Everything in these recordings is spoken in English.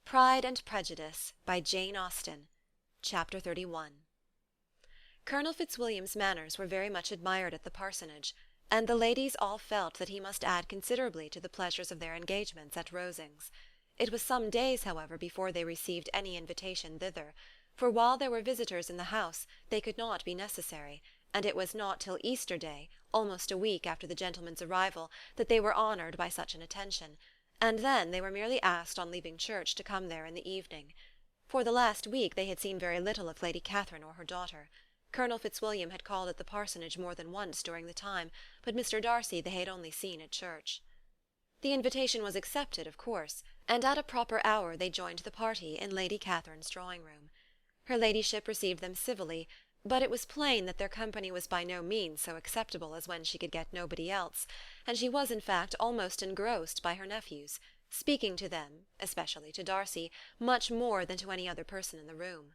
Pride and Prejudice, by Jane Austen. Chapter 31. Colonel Fitzwilliam's manners were very much admired at the parsonage, and the ladies all felt that he must add considerably to the pleasures of their engagements at Rosings. It was some days, however, before they received any invitation thither, for while there were visitors in the house they could not be necessary, and it was not till Easter Day, almost a week after the gentlemen's arrival, that they were honoured by such an attention, and then they were merely asked on leaving church to come there in the evening. For the last week they had seen very little of Lady Catherine or her daughter. Colonel Fitzwilliam had called at the parsonage more than once during the time, but Mr. Darcy they had only seen at church. The invitation was accepted, of course, and at a proper hour they joined the party in Lady Catherine's drawing-room. Her ladyship received them civilly, but it was plain that their company was by no means so acceptable as when she could get nobody else, and she was in fact almost engrossed by her nephews, speaking to them, especially to Darcy, much more than to any other person in the room.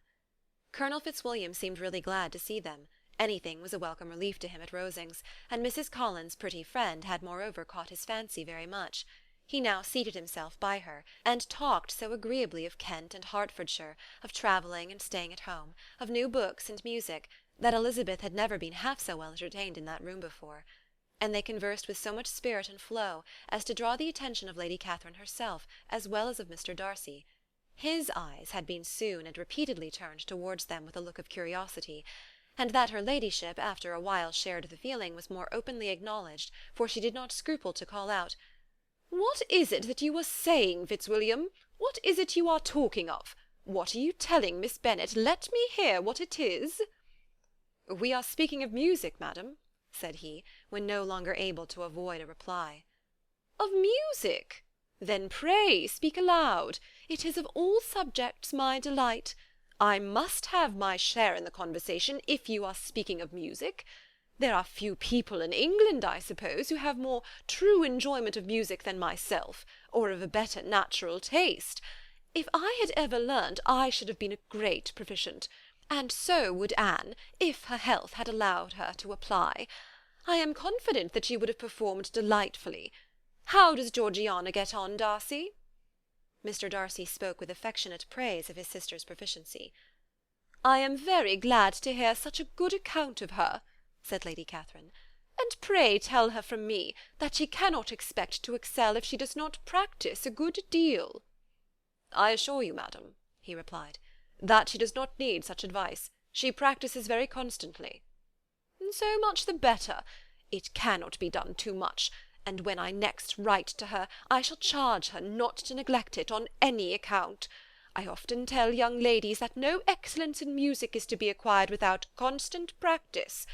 Colonel Fitzwilliam seemed really glad to see them. Anything was a welcome relief to him at Rosings, and Mrs. Collins's pretty friend had moreover caught his fancy very much. He now seated himself by her, and talked so agreeably of Kent and Hertfordshire, of travelling and staying at home, of new books and music, that Elizabeth had never been half so well entertained in that room before. And they conversed with so much spirit and flow as to draw the attention of Lady Catherine herself, as well as of Mr. Darcy. His eyes had been soon and repeatedly turned towards them with a look of curiosity, and that her ladyship after a while shared the feeling was more openly acknowledged, for she did not scruple to call out, "What is it that you are saying, Fitzwilliam? What is it you are talking of? What are you telling Miss Bennet? Let me hear what it is." "We are speaking of music, madam," said he, when no longer able to avoid a reply. "Of music? Then pray speak aloud. It is of all subjects my delight. I must have my share in the conversation if you are speaking of music. There are few people in England, I suppose, who have more true enjoyment of music than myself, or of a better natural taste. If I had ever learnt, I should have been a great proficient, and so would Anne, if her health had allowed her to apply. I am confident that she would have performed delightfully. How does Georgiana get on, Darcy?" Mr. Darcy spoke with affectionate praise of his sister's proficiency. "I am very glad to hear such a good account of her," said Lady Catherine, "and pray tell her from me that she cannot expect to excel if she does not practise a good deal." "I assure you, madam," he replied, "that she does not need such advice. She practises very constantly." "So much the better. It cannot be done too much, and when I next write to her I shall charge her not to neglect it on any account. I often tell young ladies that no excellence in music is to be acquired without constant practice.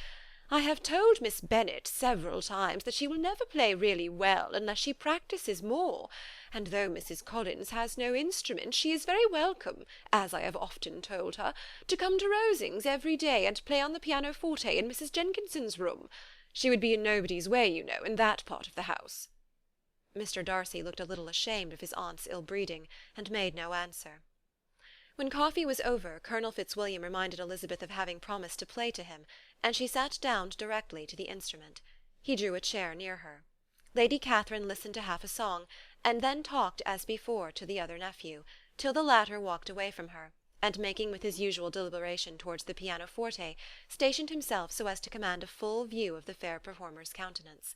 I have told Miss Bennet several times that she will never play really well unless she practises more, and though Mrs. Collins has no instrument, she is very welcome, as I have often told her, to come to Rosings every day and play on the pianoforte in Mrs. Jenkinson's room. She would be in nobody's way, you know, in that part of the house." Mr. Darcy looked a little ashamed of his aunt's ill-breeding, and made no answer. When coffee was over, Colonel Fitzwilliam reminded Elizabeth of having promised to play to him, and she sat down directly to the instrument. He drew a chair near her. Lady Catherine listened to half a song, and then talked as before to the other nephew, till the latter walked away from her, and making with his usual deliberation towards the pianoforte, stationed himself so as to command a full view of the fair performer's countenance.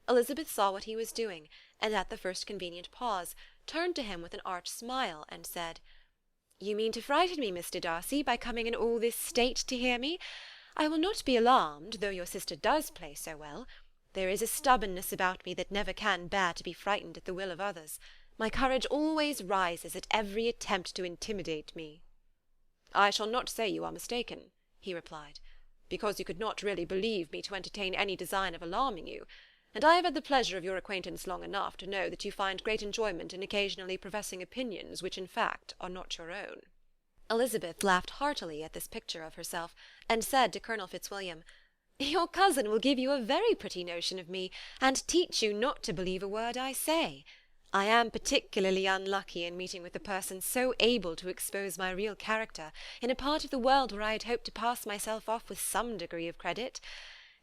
Elizabeth saw what he was doing, and at the first convenient pause, turned to him with an arch smile, and said, "You mean to frighten me, Mr. Darcy, by coming in all this state to hear me. I will not be alarmed, though your sister does play so well. There is a stubbornness about me that never can bear to be frightened at the will of others. My courage always rises at every attempt to intimidate me." "I shall not say you are mistaken," he replied, "because you could not really believe me to entertain any design of alarming you, and I have had the pleasure of your acquaintance long enough to know that you find great enjoyment in occasionally professing opinions which in fact are not your own." Elizabeth laughed heartily at this picture of herself, and said to Colonel Fitzwilliam, "Your cousin will give you a very pretty notion of me, and teach you not to believe a word I say. I am particularly unlucky in meeting with a person so able to expose my real character in a part of the world where I had hoped to pass myself off with some degree of credit.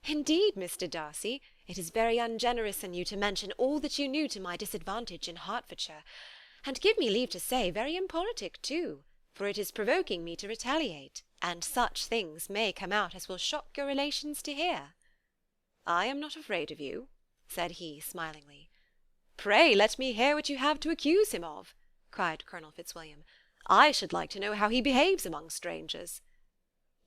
Indeed, Mr. Darcy, it is very ungenerous in you to mention all that you knew to my disadvantage in Hertfordshire. and give me leave to say, very impolitic too, for it is provoking me to retaliate, and such things may come out as will shock your relations to hear." "I am not afraid of you," said he, smilingly. "Pray let me hear what you have to accuse him of," cried Colonel Fitzwilliam. "I should like to know how he behaves among strangers."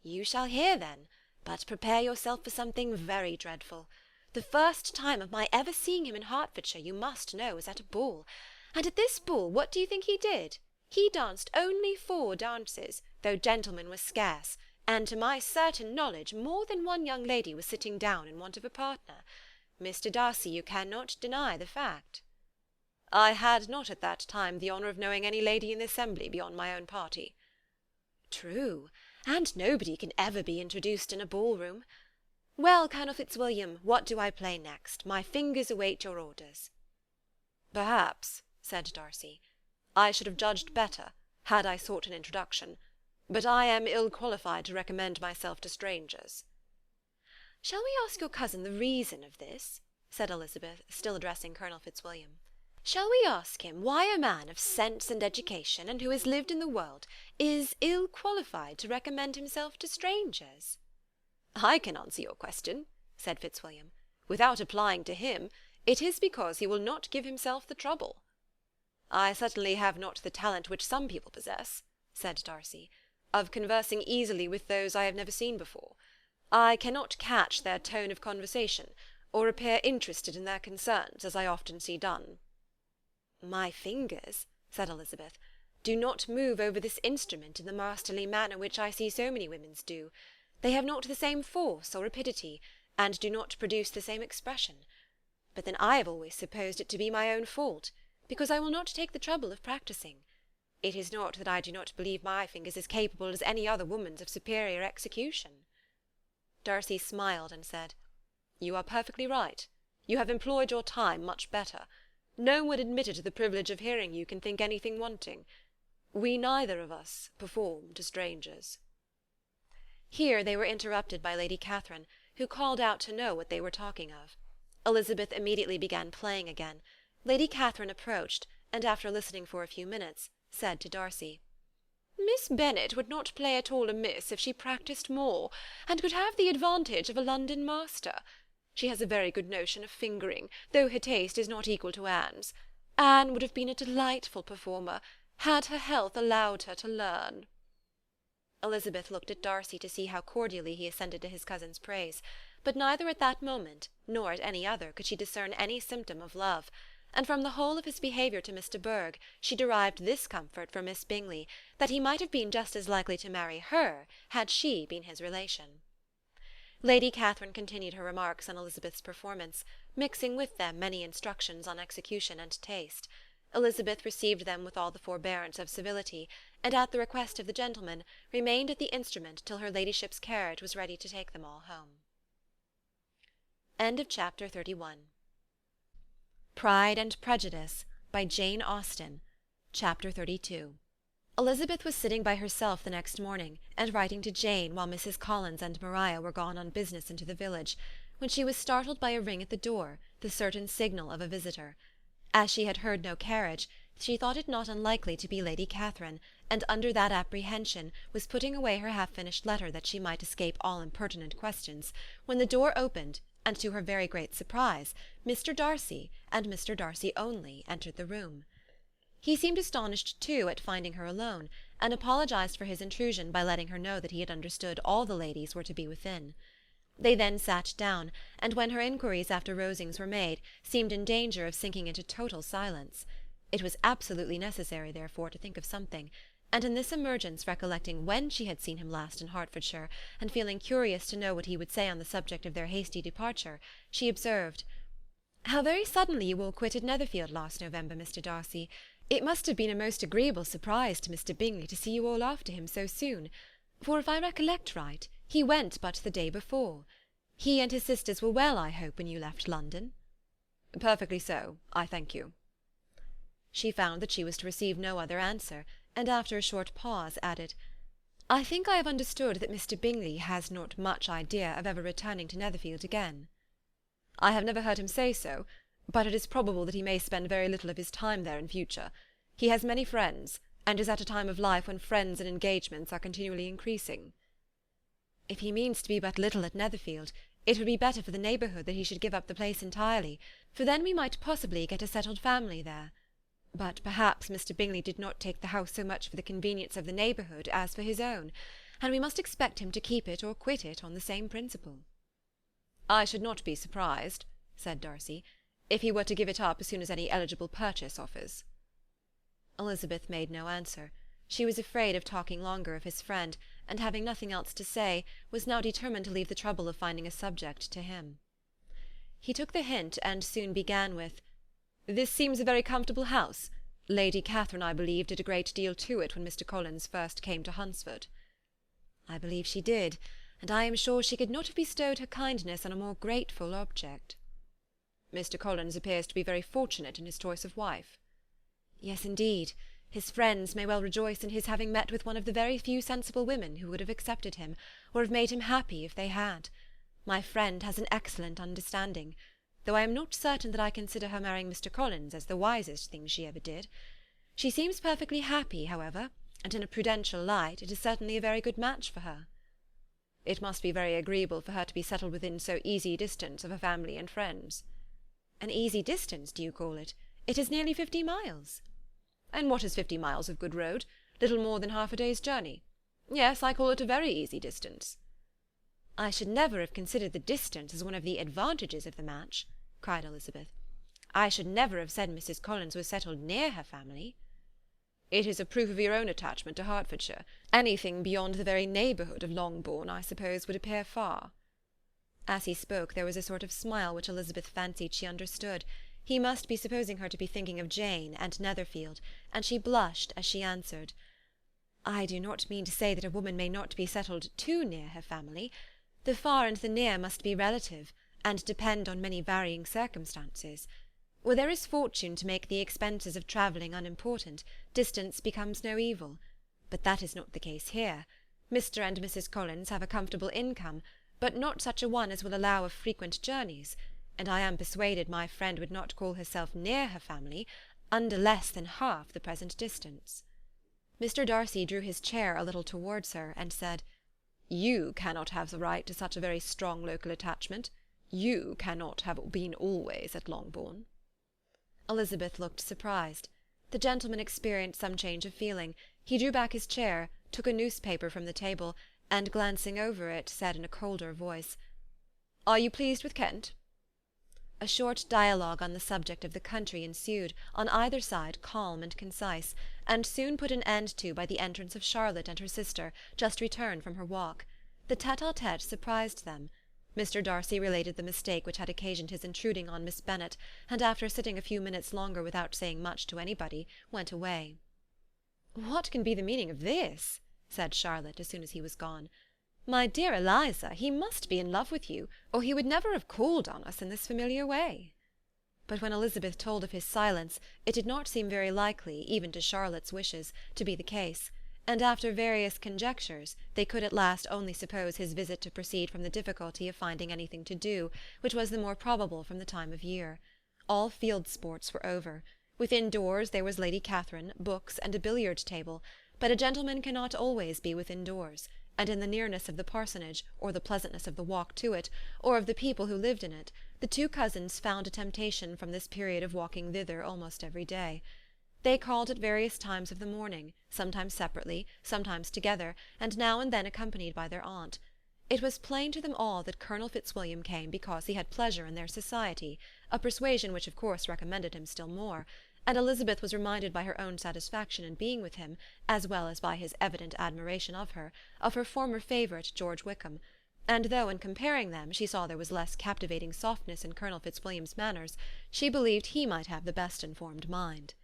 "You shall hear, then, but prepare yourself for something very dreadful. The first time of my ever seeing him in Hertfordshire, you must know, was at a ball. And at this ball, what do you think he did? He danced only 4 dances, though gentlemen were scarce, and to my certain knowledge more than one young lady was sitting down in want of a partner. Mr. Darcy, you cannot deny the fact." "I had not at that time the honour of knowing any lady in the assembly beyond my own party." "True, and nobody can ever be introduced in a ball-room. Well, Colonel Fitzwilliam, what do I play next? My fingers await your orders." "Perhaps," said Darcy, "I should have judged better, had I sought an introduction, but I am ill qualified to recommend myself to strangers." "Shall we ask your cousin the reason of this?" said Elizabeth, still addressing Colonel Fitzwilliam. "Shall we ask him why a man of sense and education, and who has lived in the world, is ill qualified to recommend himself to strangers?" "I can answer your question," said Fitzwilliam. "Without applying to him, it is because he will not give himself the trouble." "I certainly have not the talent which some people possess," said Darcy, "of conversing easily with those I have never seen before. I cannot catch their tone of conversation, or appear interested in their concerns, as I often see done." "My fingers," said Elizabeth, "do not move over this instrument in the masterly manner which I see so many women's do. They have not the same force or rapidity, and do not produce the same expression. But then I have always supposed it to be my own fault, because I will not take the trouble of practising. It is not that I do not believe my fingers as capable as any other woman's of superior execution." Darcy smiled and said, "You are perfectly right. You have employed your time much better. No one admitted to the privilege of hearing you can think anything wanting. We neither of us perform to strangers." Here they were interrupted by Lady Catherine, who called out to know what they were talking of. Elizabeth immediately began playing again. Lady Catherine approached, and after listening for a few minutes, said to Darcy, "Miss Bennet would not play at all amiss if she practised more, and could have the advantage of a London master. She has a very good notion of fingering, though her taste is not equal to Anne's. Anne would have been a delightful performer, had her health allowed her to learn." Elizabeth looked at Darcy to see how cordially he assented to his cousin's praise, but neither at that moment, nor at any other, could she discern any symptom of love, and from the whole of his behaviour to Miss de Bourgh she derived this comfort for Miss Bingley, that he might have been just as likely to marry her had she been his relation. Lady Catherine continued her remarks on Elizabeth's performance, mixing with them many instructions on execution and taste. Elizabeth received them with all the forbearance of civility, and at the request of the gentlemen, remained at the instrument till her ladyship's carriage was ready to take them all home. Chapter 31. Pride and Prejudice, by Jane Austen. Chapter 32. Elizabeth was sitting by herself the next morning, and writing to Jane while Mrs. Collins and Maria were gone on business into the village, when she was startled by a ring at the door, the certain signal of a visitor. As she had heard no carriage, she thought it not unlikely to be Lady Catherine, and under that apprehension was putting away her half-finished letter that she might escape all impertinent questions, when the door opened, and to her very great surprise, Mr. Darcy, and Mr. Darcy only, entered the room. He seemed astonished, too, at finding her alone, and apologized for his intrusion by letting her know that he had understood all the ladies were to be within. They then sat down, and when her inquiries after Rosings were made, seemed in danger of sinking into total silence. It was absolutely necessary, therefore, to think of something, and in this emergence, recollecting when she had seen him last in Hertfordshire, and feeling curious to know what he would say on the subject of their hasty departure, she observed, "How very suddenly you all quitted Netherfield last November, Mr. Darcy. It must have been a most agreeable surprise to Mr. Bingley to see you all after him so soon, for if I recollect right, he went but the day before. He and his sisters were well, I hope, when you left London?" "Perfectly so, I thank you." She found that she was to receive no other answer, and after a short pause added, "I think I have understood that Mr. Bingley has not much idea of ever returning to Netherfield again." "I have never heard him say so, but it is probable that he may spend very little of his time there in future. He has many friends, and is at a time of life when friends and engagements are continually increasing." "If he means to be but little at Netherfield, it would be better for the neighbourhood that he should give up the place entirely, for then we might possibly get a settled family there. But perhaps Mr. Bingley did not take the house so much for the convenience of the neighbourhood as for his own, and we must expect him to keep it or quit it on the same principle." "I should not be surprised," said Darcy, "if he were to give it up as soon as any eligible purchase offers." Elizabeth made no answer. She was afraid of talking longer of his friend, and having nothing else to say, was now determined to leave the trouble of finding a subject to him. He took the hint, and soon began with, "This seems a very comfortable house. Lady Catherine, I believe, did a great deal to it when Mr. Collins first came to Hunsford." "I believe she did, and I am sure she could not have bestowed her kindness on a more grateful object." "Mr. Collins appears to be very fortunate in his choice of wife." "Yes, indeed. His friends may well rejoice in his having met with one of the very few sensible women who would have accepted him, or have made him happy if they had. My friend has an excellent understanding, though I am not certain that I consider her marrying Mr. Collins as the wisest thing she ever did. She seems perfectly happy, however, and in a prudential light it is certainly a very good match for her." "It must be very agreeable for her to be settled within so easy distance of her family and friends." "An easy distance, do you call it? It is nearly 50 miles." "And what is 50 miles of good road? Little more than half a day's journey. Yes, I call it a very easy distance." "I should never have considered the distance as one of the advantages of the match," cried Elizabeth. "I should never have said Mrs. Collins was settled near her family." "It is a proof of your own attachment to Hertfordshire. Anything beyond the very neighbourhood of Longbourn, I suppose, would appear far." As he spoke there was a sort of smile which Elizabeth fancied she understood. He must be supposing her to be thinking of Jane and Netherfield, and she blushed as she answered, "I do not mean to say that a woman may not be settled too near her family. The far and the near must be relative, and depend on many varying circumstances. Where there is fortune to make the expenses of travelling unimportant, distance becomes no evil. But that is not the case here. Mr. and Mrs. Collins have a comfortable income, but not such a one as will allow of frequent journeys, and I am persuaded my friend would not call herself near her family under less than half the present distance." Mr. Darcy drew his chair a little towards her, and said, "You cannot have the right to such a very strong local attachment. You cannot have been always at Longbourn." Elizabeth looked surprised. The gentleman experienced some change of feeling. He drew back his chair, took a newspaper from the table, and glancing over it, said in a colder voice, "Are you pleased with Kent?" A short dialogue on the subject of the country ensued, on either side calm and concise, and soon put an end to by the entrance of Charlotte and her sister, just returned from her walk. The tete-a-tete surprised them. Mr. Darcy related the mistake which had occasioned his intruding on Miss Bennet, and after sitting a few minutes longer without saying much to anybody, went away. "What can be the meaning of this?" said Charlotte, as soon as he was gone. "My dear Eliza, he must be in love with you, or he would never have called on us in this familiar way." But when Elizabeth told of his silence, it did not seem very likely, even to Charlotte's wishes, to be the case, and after various conjectures, they could at last only suppose his visit to proceed from the difficulty of finding anything to do, which was the more probable from the time of year. All field sports were over. Within doors there was Lady Catherine, books, and a billiard table, but a gentleman cannot always be within doors, and in the nearness of the parsonage, or the pleasantness of the walk to it, or of the people who lived in it, the two cousins found a temptation from this period of walking thither almost every day. They called at various times of the morning, sometimes separately, sometimes together, and now and then accompanied by their aunt. It was plain to them all that Colonel Fitzwilliam came because he had pleasure in their society, a persuasion which of course recommended him still more, and Elizabeth was reminded by her own satisfaction in being with him, as well as by his evident admiration of her former favourite George Wickham, and though in comparing them she saw there was less captivating softness in Colonel Fitzwilliam's manners, she believed he might have the best informed mind.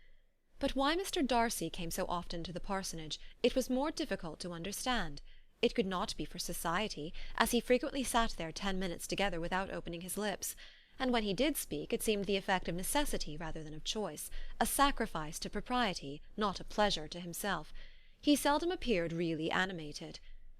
But why Mr. Darcy came so often to the parsonage, it was more difficult to understand. It could not be for society, as he frequently sat there 10 minutes together without opening his lips, and when he did speak it seemed the effect of necessity rather than of choice, a sacrifice to propriety, not a pleasure to himself. He seldom appeared really animated.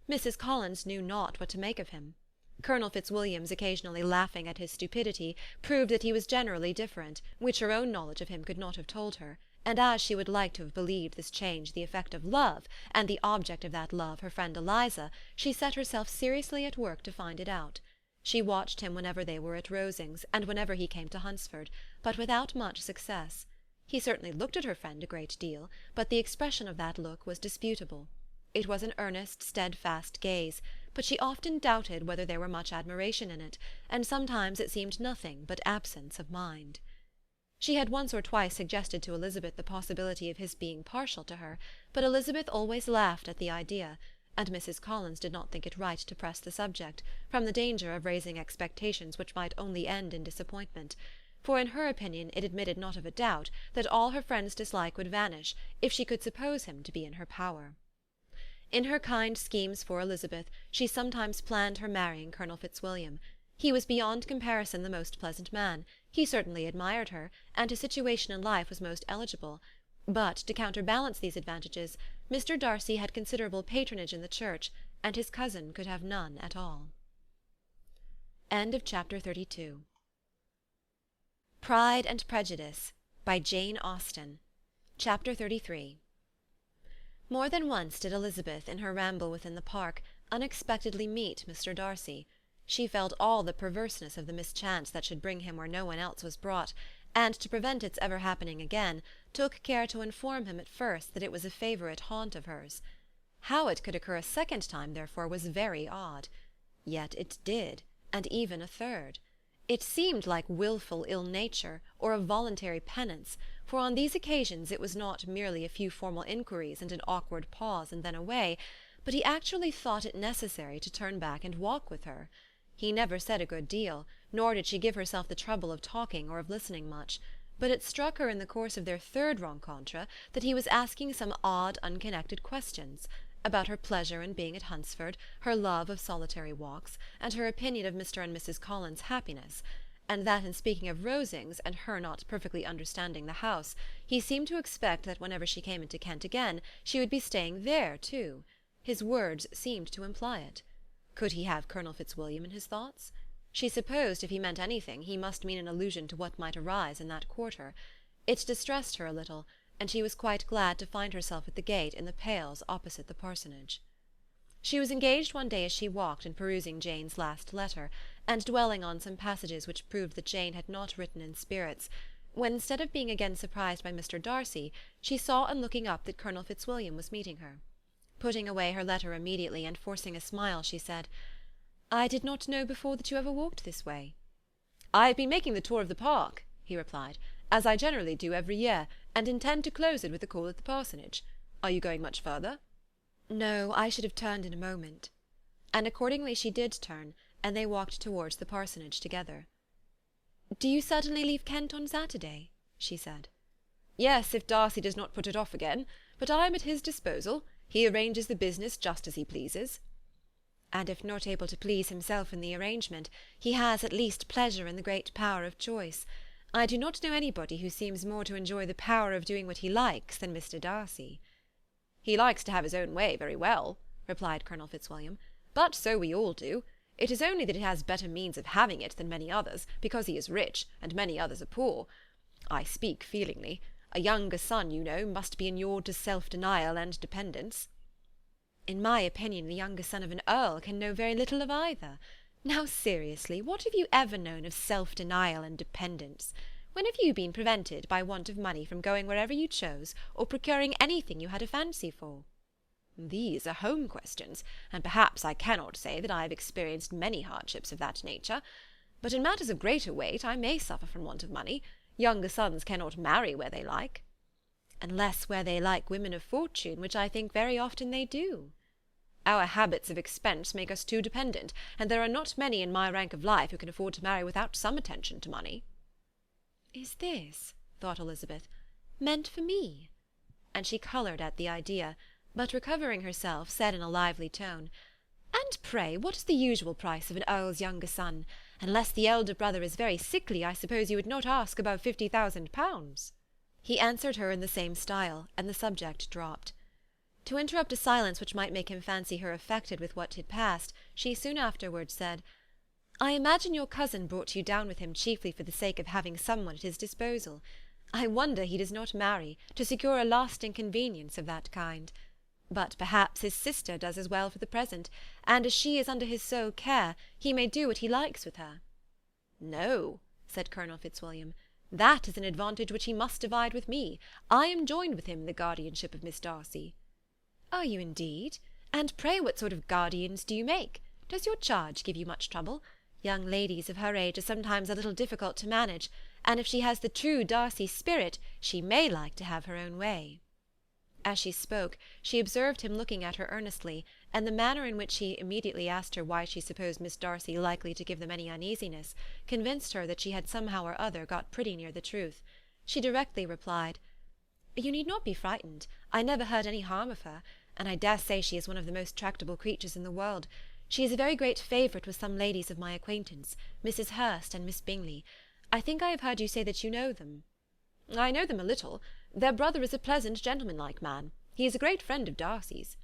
Mrs. Collins knew not what to make of him. Colonel Fitzwilliam's occasionally laughing at his stupidity proved that he was generally different, which her own knowledge of him could not have told her, and as she would like to have believed this change the effect of love, and the object of that love her friend Eliza, she set herself seriously at work to find it out. She watched him whenever they were at Rosings, and whenever he came to Hunsford, but without much success. He certainly looked at her friend a great deal, but the expression of that look was disputable. It was an earnest, steadfast gaze, but she often doubted whether there were much admiration in it, and sometimes it seemed nothing but absence of mind. She had once or twice suggested to Elizabeth the possibility of his being partial to her, but Elizabeth always laughed at the idea, and Mrs. Collins did not think it right to press the subject, from the danger of raising expectations which might only end in disappointment, for in her opinion it admitted not of a doubt that all her friend's dislike would vanish if she could suppose him to be in her power. In her kind schemes for Elizabeth she sometimes planned her marrying Colonel Fitzwilliam. He was beyond comparison the most pleasant man, he certainly admired her, and his situation in life was most eligible, but, to counterbalance these advantages, Mr. Darcy had considerable patronage in the church, and his cousin could have none at all. Chapter 32. Pride and Prejudice, by Jane Austen. Chapter 33. More than once did Elizabeth, in her ramble within the park, unexpectedly meet Mr. Darcy. She felt all the perverseness of the mischance that should bring him where no one else was brought, and, to prevent its ever happening again, took care to inform him at first that it was a favourite haunt of hers. How it could occur a second time, therefore, was very odd. Yet it did, and even a third. It seemed like wilful ill-nature, or a voluntary penance, for on these occasions it was not merely a few formal inquiries and an awkward pause and then away, but he actually thought it necessary to turn back and walk with her. He never said a good deal, nor did she give herself the trouble of talking or of listening much, but it struck her in the course of their third rencontre that he was asking some odd, unconnected questions, about her pleasure in being at Hunsford, her love of solitary walks, and her opinion of Mr. and Mrs. Collins' happiness, and that in speaking of Rosings, and her not perfectly understanding the house, he seemed to expect that whenever she came into Kent again, she would be staying there too. His words seemed to imply it. Could he have Colonel Fitzwilliam in his thoughts? She supposed if he meant anything, he must mean an allusion to what might arise in that quarter. It distressed her a little, and she was quite glad to find herself at the gate in the Pales opposite the parsonage. She was engaged one day as she walked in perusing Jane's last letter, and dwelling on some passages which proved that Jane had not written in spirits, when instead of being again surprised by Mr. Darcy, she saw on looking up that Colonel Fitzwilliam was meeting her. Putting away her letter immediately, and forcing a smile, she said, "I did not know before that you ever walked this way." "I have been making the tour of the park," he replied, "as I generally do every year, and intend to close it with a call at the parsonage. Are you going much further?" "No, I should have turned in a moment." And accordingly she did turn, and they walked towards the parsonage together. "Do you certainly leave Kent on Saturday?" she said. "Yes, if Darcy does not put it off again, but I am at his disposal. He arranges the business just as he pleases." "And if not able to please himself in the arrangement, he has at least pleasure in the great power of choice. I do not know anybody who seems more to enjoy the power of doing what he likes than Mr. Darcy." "He likes to have his own way very well," replied Colonel Fitzwilliam, "but so we all do. It is only that he has better means of having it than many others, because he is rich, and many others are poor. I speak feelingly. A younger son, you know, must be inured to self-denial and dependence." "In my opinion, the younger son of an earl can know very little of either. Now, seriously, what have you ever known of self-denial and dependence? When have you been prevented by want of money from going wherever you chose, or procuring anything you had a fancy for?" "These are home questions, and perhaps I cannot say that I have experienced many hardships of that nature. But in matters of greater weight I may suffer from want of money. Younger sons cannot marry where they like." "Unless where they like women of fortune, which I think very often they do." "Our habits of expense make us too dependent, and there are not many in my rank of life who can afford to marry without some attention to money." "Is this," thought Elizabeth, "meant for me?" And she coloured at the idea, but recovering herself, said in a lively tone, "And pray, what is the usual price of an earl's younger son? Unless the elder brother is very sickly, I suppose you would not ask above 50,000 pounds." He answered her in the same style, and the subject dropped. To interrupt a silence which might make him fancy her affected with what had passed, she soon afterwards said, "I imagine your cousin brought you down with him chiefly for the sake of having someone at his disposal. I wonder he does not marry, to secure a lasting convenience of that kind. But perhaps his sister does as well for the present, and as she is under his sole care, he may do what he likes with her." "No," said Colonel Fitzwilliam, "that is an advantage which he must divide with me. I am joined with him in the guardianship of Miss Darcy." "Are you indeed? And pray what sort of guardians do you make? Does your charge give you much trouble? Young ladies of her age are sometimes a little difficult to manage, and if she has the true Darcy spirit, she may like to have her own way." As she spoke, she observed him looking at her earnestly, and the manner in which he immediately asked her why she supposed Miss Darcy likely to give them any uneasiness convinced her that she had somehow or other got pretty near the truth. She directly replied, "You need not be frightened. I never heard any harm of her, and I dare say she is one of the most tractable creatures in the world. She is a very great favourite with some ladies of my acquaintance, Mrs. Hurst and Miss Bingley. I think I have heard you say that you know them." "I know them a little. Their brother is a pleasant, gentlemanlike man. He is a great friend of Darcy's."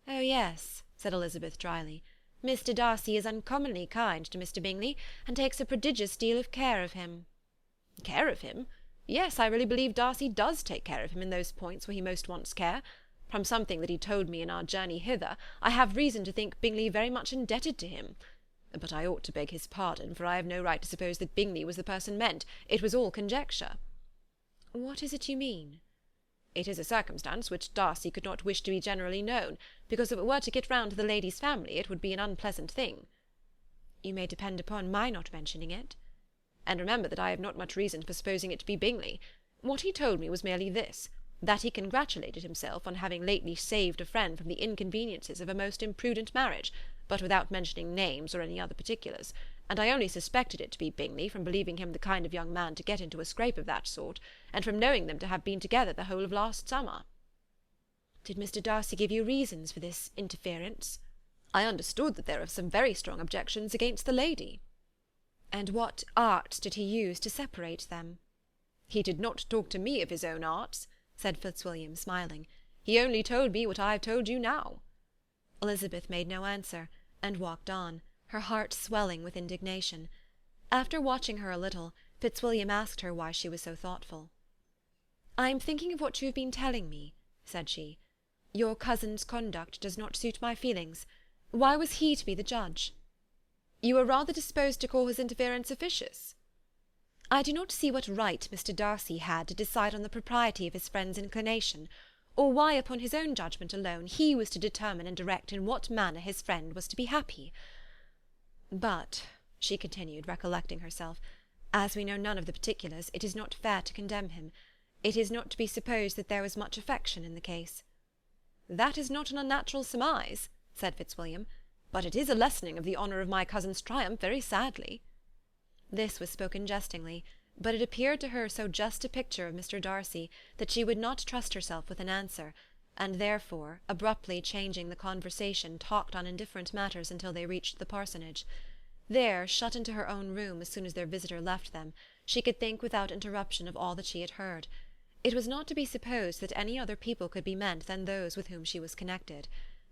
"Oh, yes," said Elizabeth dryly. "Mr. Darcy is uncommonly kind to Mr. Bingley, and takes a prodigious deal of care of him." "Care of him? Yes, I really believe Darcy does take care of him in those points where he most wants care. From something that he told me in our journey hither, I have reason to think Bingley very much indebted to him. But I ought to beg his pardon, for I have no right to suppose that Bingley was the person meant. It was all conjecture." "What is it you mean?" "It is a circumstance which Darcy could not wish to be generally known, because if it were to get round to the lady's family it would be an unpleasant thing." "You may depend upon my not mentioning it." "And remember that I have not much reason for supposing it to be Bingley. What he told me was merely this, that he congratulated himself on having lately saved a friend from the inconveniences of a most imprudent marriage, but without mentioning names or any other particulars, and I only suspected it to be Bingley from believing him the kind of young man to get into a scrape of that sort, and from knowing them to have been together the whole of last summer." "Did Mr. Darcy give you reasons for this interference?" "I understood that there are some very strong objections against the lady." "And what arts did he use to separate them?" "He did not talk to me of his own arts," said Fitzwilliam, smiling. "He only told me what I have told you now." Elizabeth made no answer, and walked on, her heart swelling with indignation. After watching her a little, Fitzwilliam asked her why she was so thoughtful. "I am thinking of what you have been telling me," said she. "Your cousin's conduct does not suit my feelings. Why was he to be the judge?" "You are rather disposed to call his interference officious." "I do not see what right Mr. Darcy had to decide on the propriety of his friend's inclination, or why upon his own judgment alone he was to determine and direct in what manner his friend was to be happy. But," she continued, recollecting herself, "as we know none of the particulars, it is not fair to condemn him. It is not to be supposed that there was much affection in the case." "That is not an unnatural surmise," said Fitzwilliam, "but it is a lessening of the honour of my cousin's triumph very sadly." This was spoken jestingly, but it appeared to her so just a picture of Mr. Darcy that she would not trust herself with an answer, and therefore, abruptly changing the conversation, talked on indifferent matters until they reached the parsonage. There, shut into her own room as soon as their visitor left them, she could think without interruption of all that she had heard. It was not to be supposed that any other people could be meant than those with whom she was connected.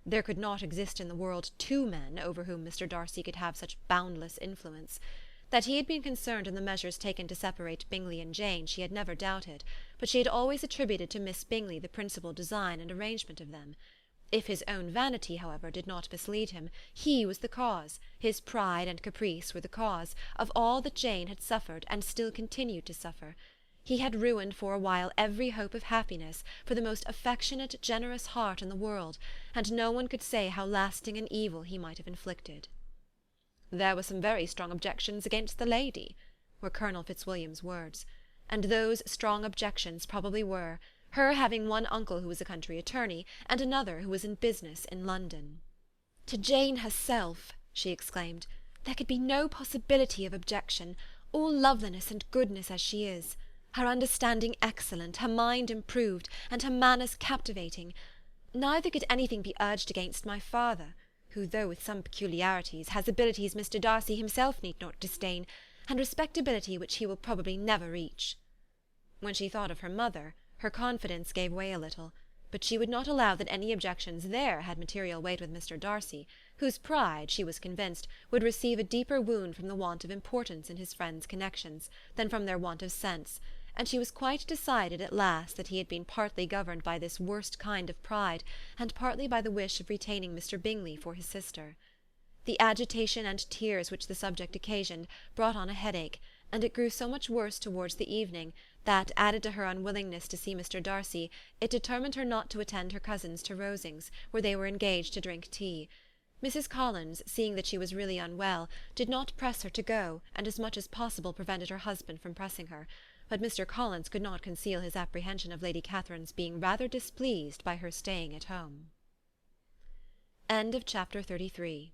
There could not exist in the world two men over whom Mr. Darcy could have such boundless influence. That he had been concerned in the measures taken to separate Bingley and Jane she had never doubted, but she had always attributed to Miss Bingley the principal design and arrangement of them. If his own vanity, however, did not mislead him, he was the cause, his pride and caprice were the cause, of all that Jane had suffered and still continued to suffer. He had ruined for a while every hope of happiness for the most affectionate, generous heart in the world, and no one could say how lasting an evil he might have inflicted. "There were some very strong objections against the lady," were Colonel Fitzwilliam's words, and those strong objections probably were, her having one uncle who was a country attorney, and another who was in business in London. "To Jane herself," she exclaimed, "there could be no possibility of objection, all loveliness and goodness as she is, her understanding excellent, her mind improved, and her manners captivating. Neither could anything be urged against my father, who, though with some peculiarities, has abilities Mr. Darcy himself need not disdain, and respectability which he will probably never reach." When she thought of her mother, her confidence gave way a little, but she would not allow that any objections there had material weight with Mr. Darcy, whose pride, she was convinced, would receive a deeper wound from the want of importance in his friends' connections than from their want of sense, and she was quite decided at last that he had been partly governed by this worst kind of pride, and partly by the wish of retaining Mr. Bingley for his sister. The agitation and tears which the subject occasioned brought on a headache, and it grew so much worse towards the evening, that, added to her unwillingness to see Mr. Darcy, it determined her not to attend her cousins to Rosings, where they were engaged to drink tea. Mrs. Collins, seeing that she was really unwell, did not press her to go, and as much as possible prevented her husband from pressing her, but Mr. Collins could not conceal his apprehension of Lady Catherine's being rather displeased by her staying at home. Chapter 33.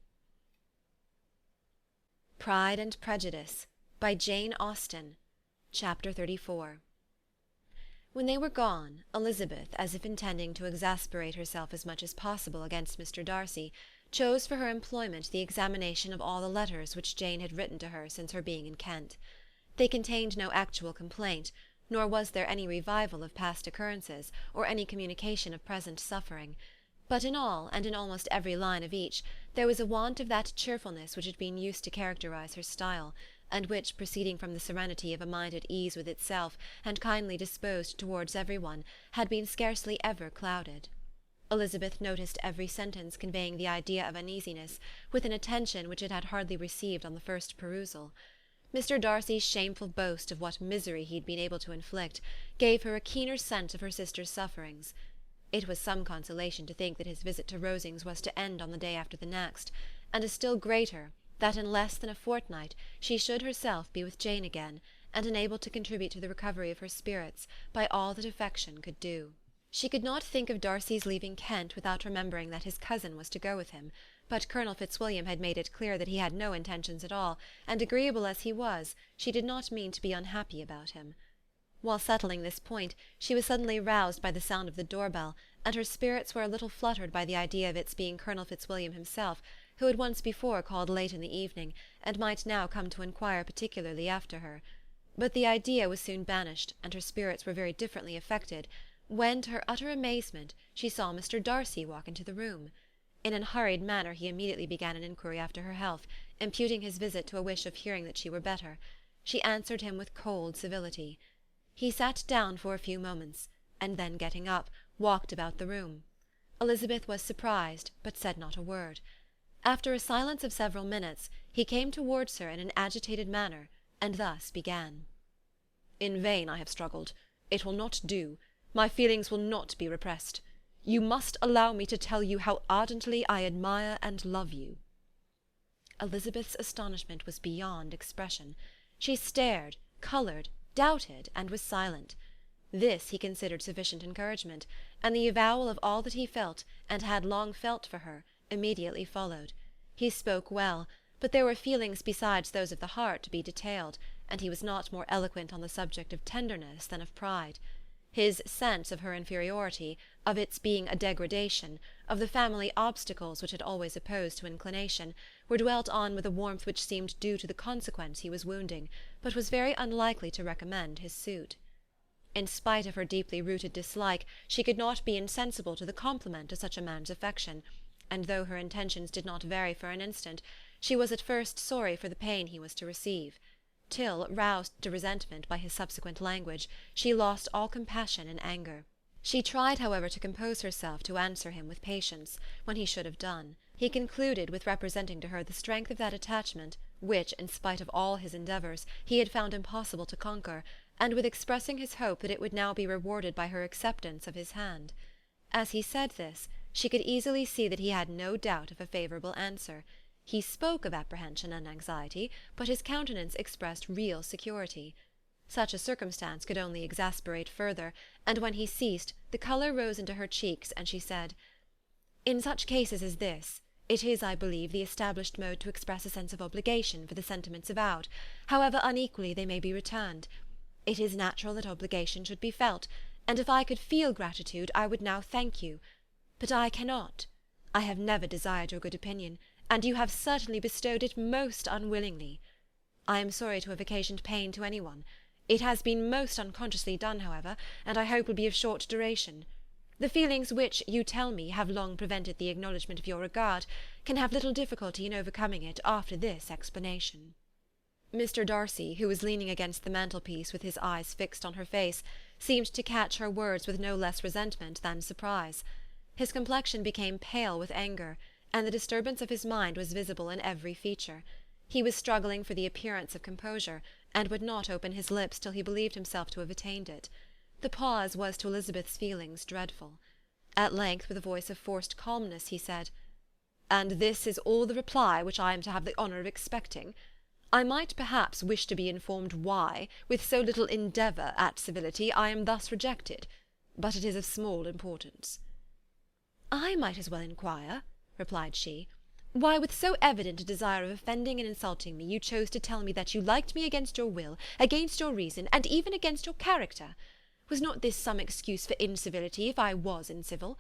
Pride and Prejudice, by Jane Austen. Chapter 34. When they were gone, Elizabeth, as if intending to exasperate herself as much as possible against Mr. Darcy, chose for her employment the examination of all the letters which Jane had written to her since her being in Kent. They contained no actual complaint, nor was there any revival of past occurrences, or any communication of present suffering. But in all, and in almost every line of each, there was a want of that cheerfulness which had been used to characterize her style, and which, proceeding from the serenity of a mind at ease with itself, and kindly disposed towards every one, had been scarcely ever clouded. Elizabeth noticed every sentence conveying the idea of uneasiness, with an attention which it had hardly received on the first perusal. Mr. Darcy's shameful boast of what misery he had been able to inflict gave her a keener sense of her sister's sufferings. It was some consolation to think that his visit to Rosings was to end on the day after the next, and a still greater, that in less than a fortnight she should herself be with Jane again, and enabled to contribute to the recovery of her spirits by all that affection could do. She could not think of Darcy's leaving Kent without remembering that his cousin was to go with him, but Colonel Fitzwilliam had made it clear that he had no intentions at all, and agreeable as he was, she did not mean to be unhappy about him. While settling this point, she was suddenly roused by the sound of the door-bell, and her spirits were a little fluttered by the idea of its being Colonel Fitzwilliam himself, who had once before called late in the evening, and might now come to inquire particularly after her. But the idea was soon banished, and her spirits were very differently affected, when, to her utter amazement, she saw Mr. Darcy walk into the room. In an hurried manner he immediately began an inquiry after her health, imputing his visit to a wish of hearing that she were better. She answered him with cold civility. He sat down for a few moments, and then getting up, walked about the room. Elizabeth was surprised, but said not a word. After a silence of several minutes, he came towards her in an agitated manner, and thus began. "In vain I have struggled. It will not do. My feelings will not be repressed. You must allow me to tell you how ardently I admire and love you." Elizabeth's astonishment was beyond expression. She stared, coloured, doubted, and was silent. This he considered sufficient encouragement, and the avowal of all that he felt, and had long felt for her, immediately followed. He spoke well, but there were feelings besides those of the heart to be detailed, and he was not more eloquent on the subject of tenderness than of pride. His sense of her inferiority, of its being a degradation, of the family obstacles which had always opposed to inclination, were dwelt on with a warmth which seemed due to the consequence he was wounding, but was very unlikely to recommend his suit. In spite of her deeply rooted dislike, she could not be insensible to the compliment of such a man's affection, and though her intentions did not vary for an instant, she was at first sorry for the pain he was to receive, till, roused to resentment by his subsequent language, she lost all compassion in anger. She tried, however, to compose herself to answer him with patience, when he should have done. He concluded with representing to her the strength of that attachment, which, in spite of all his endeavours, he had found impossible to conquer, and with expressing his hope that it would now be rewarded by her acceptance of his hand. As he said this, she could easily see that he had no doubt of a favourable answer. He spoke of apprehension and anxiety, but his countenance expressed real security. Such a circumstance could only exasperate further, and when he ceased, the colour rose into her cheeks, and she said, "In such cases as this, it is, I believe, the established mode to express a sense of obligation for the sentiments avowed, however unequally they may be returned. It is natural that obligation should be felt, and if I could feel gratitude, I would now thank you. But I cannot. I have never desired your good opinion, and you have certainly bestowed it most unwillingly. I am sorry to have occasioned pain to any one. It has been most unconsciously done, however, and I hope will be of short duration. The feelings which, you tell me, have long prevented the acknowledgment of your regard, can have little difficulty in overcoming it after this explanation." Mr. Darcy, who was leaning against the mantelpiece with his eyes fixed on her face, seemed to catch her words with no less resentment than surprise. His complexion became pale with anger, and the disturbance of his mind was visible in every feature. He was struggling for the appearance of composure, and would not open his lips till he believed himself to have attained it. The pause was to Elizabeth's feelings dreadful. At length, with a voice of forced calmness, he said, "And this is all the reply which I am to have the honour of expecting? I might perhaps wish to be informed why, with so little endeavour at civility, I am thus rejected, but it is of small importance." "I might as well inquire," replied she, "why, with so evident a desire of offending and insulting me, you chose to tell me that you liked me against your will, against your reason, and even against your character. Was not this some excuse for incivility, if I was incivil?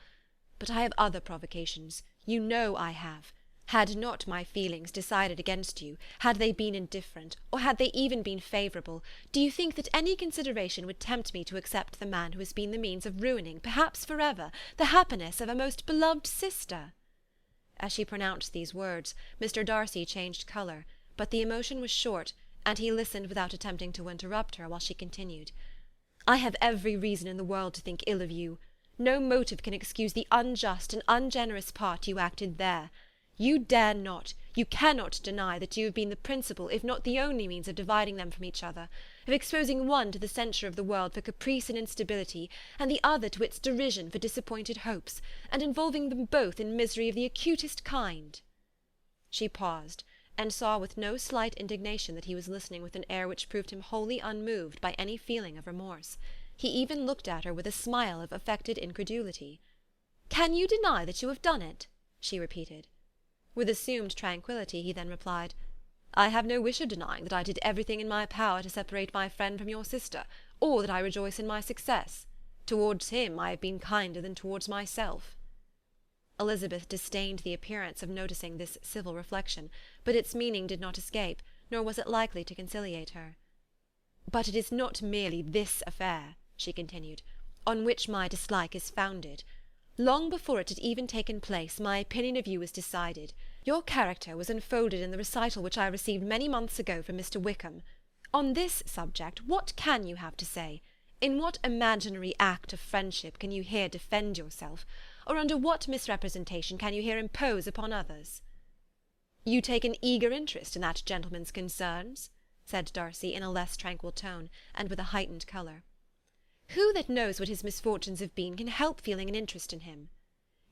But I have other provocations, you know I have. Had not my feelings decided against you, had they been indifferent, or had they even been favourable, do you think that any consideration would tempt me to accept the man who has been the means of ruining, perhaps for ever, the happiness of a most beloved sister?" As she pronounced these words, Mr. Darcy changed colour, but the emotion was short, and he listened without attempting to interrupt her, while she continued, "I have every reason in the world to think ill of you. No motive can excuse the unjust and ungenerous part you acted there. You dare not, you cannot deny that you have been the principal, if not the only means of dividing them from each other, of exposing one to the censure of the world for caprice and instability, and the other to its derision for disappointed hopes, and involving them both in misery of the acutest kind." She paused, and saw with no slight indignation that he was listening with an air which proved him wholly unmoved by any feeling of remorse. He even looked at her with a smile of affected incredulity. "Can you deny that you have done it?" she repeated. With assumed tranquillity he then replied, "I have no wish of denying that I did everything in my power to separate my friend from your sister, or that I rejoice in my success. Towards him I have been kinder than towards myself." Elizabeth disdained the appearance of noticing this civil reflection, but its meaning did not escape, nor was it likely to conciliate her. "But it is not merely this affair," she continued, "on which my dislike is founded. Long before it had even taken place, my opinion of you was decided. Your character was unfolded in the recital which I received many months ago from Mr. Wickham. On this subject, what can you have to say? In what imaginary act of friendship can you here defend yourself? Or under what misrepresentation can you here impose upon others?" "You take an eager interest in that gentleman's concerns?" said Darcy, in a less tranquil tone, and with a heightened colour. "Who that knows what his misfortunes have been can help feeling an interest in him?"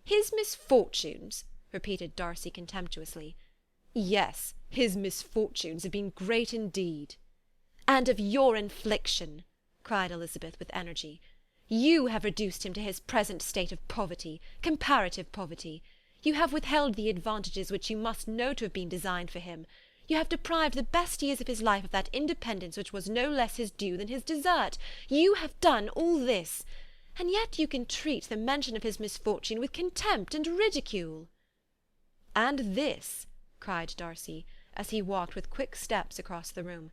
"His misfortunes!" repeated Darcy contemptuously. "Yes, his misfortunes have been great indeed." "And of your infliction," cried Elizabeth with energy. "You have reduced him to his present state of poverty, comparative poverty. You have withheld the advantages which you must know to have been designed for him. You have deprived the best years of his life of that independence which was no less his due than his desert. You have done all this, and yet you can treat the mention of his misfortune with contempt and ridicule." "And this," cried Darcy, as he walked with quick steps across the room,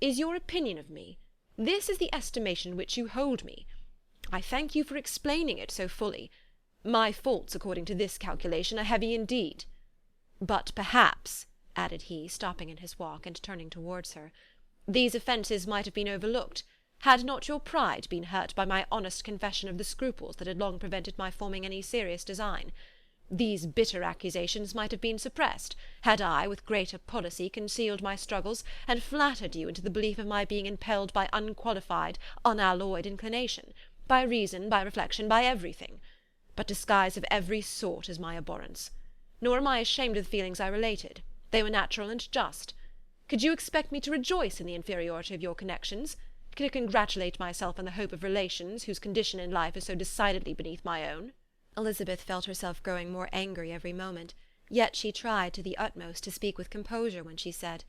"is your opinion of me? This is the estimation which you hold me? I thank you for explaining it so fully. My faults, according to this calculation, are heavy indeed. But perhaps," added he, stopping in his walk and turning towards her, "these offences might have been overlooked, had not your pride been hurt by my honest confession of the scruples that had long prevented my forming any serious design. These bitter accusations might have been suppressed, had I, with greater policy, concealed my struggles, and flattered you into the belief of my being impelled by unqualified, unalloyed inclination, by reason, by reflection, by everything. But disguise of every sort is my abhorrence. Nor am I ashamed of the feelings I related. They were natural and just. Could you expect me to rejoice in the inferiority of your connections? To congratulate myself on the hope of relations whose condition in life is so decidedly beneath my own?" Elizabeth felt herself growing more angry every moment, yet she tried to the utmost to speak with composure when she said,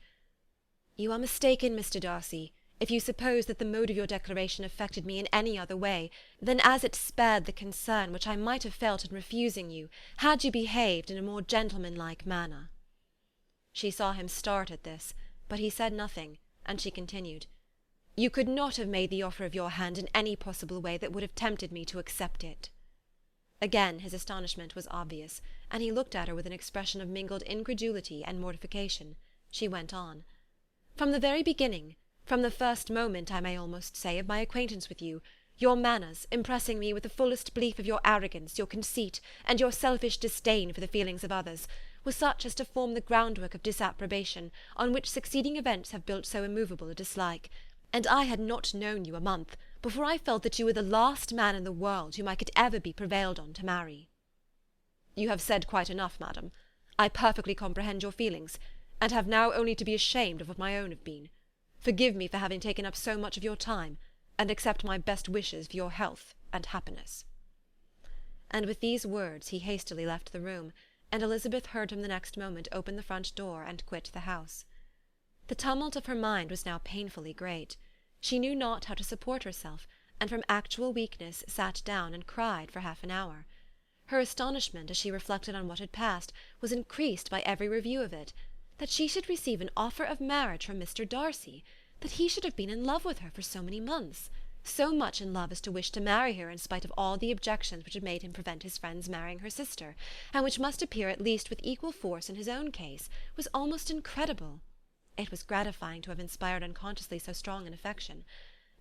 "You are mistaken, Mr. Darcy, if you suppose that the mode of your declaration affected me in any other way than as it spared the concern which I might have felt in refusing you, had you behaved in a more gentlemanlike manner." She saw him start at this, but he said nothing, and she continued, "You could not have made the offer of your hand in any possible way that would have tempted me to accept it." Again his astonishment was obvious, and he looked at her with an expression of mingled incredulity and mortification. She went on, From the very beginning, from the first moment, I may almost say, of my acquaintance with you, your manners, impressing me with the fullest belief of your arrogance, your conceit, and your selfish disdain for the feelings of others, was such as to form the groundwork of disapprobation, on which succeeding events have built so immovable a dislike. And I had not known you a month before I felt that you were the last man in the world whom I could ever be prevailed on to marry. You have said quite enough, madam. I perfectly comprehend your feelings, and have now only to be ashamed of what my own have been. Forgive me for having taken up so much of your time, and accept my best wishes for your health and happiness." And with these words he hastily left the room, and Elizabeth heard him the next moment open the front door and quit the house. The tumult of her mind was now painfully great. She knew not how to support herself, and from actual weakness sat down and cried for half an hour. Her astonishment, as she reflected on what had passed, was increased by every review of it. That she should receive an offer of marriage from Mr. Darcy, that he should have been in love with her for so many months, so much in love as to wish to marry her in spite of all the objections which had made him prevent his friends marrying her sister, and which must appear at least with equal force in his own case, was almost incredible. It was gratifying to have inspired unconsciously so strong an affection.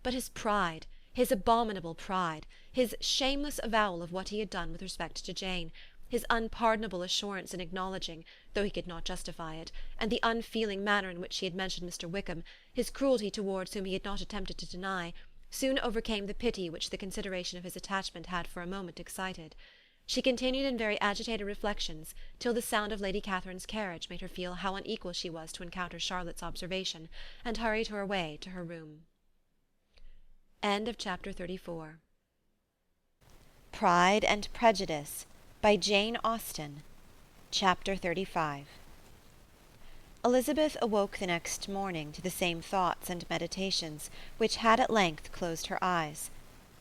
But his pride, his abominable pride, his shameless avowal of what he had done with respect to Jane, his unpardonable assurance in acknowledging, though he could not justify it, and the unfeeling manner in which he had mentioned Mr. Wickham, his cruelty towards whom he had not attempted to deny, soon overcame the pity which the consideration of his attachment had for a moment excited. She continued in very agitated reflections, till the sound of Lady Catherine's carriage made her feel how unequal she was to encounter Charlotte's observation, and hurried her away to her room. Chapter 34. Pride and Prejudice by Jane Austen. Chapter 35. Elizabeth awoke the next morning to the same thoughts and meditations which had at length closed her eyes.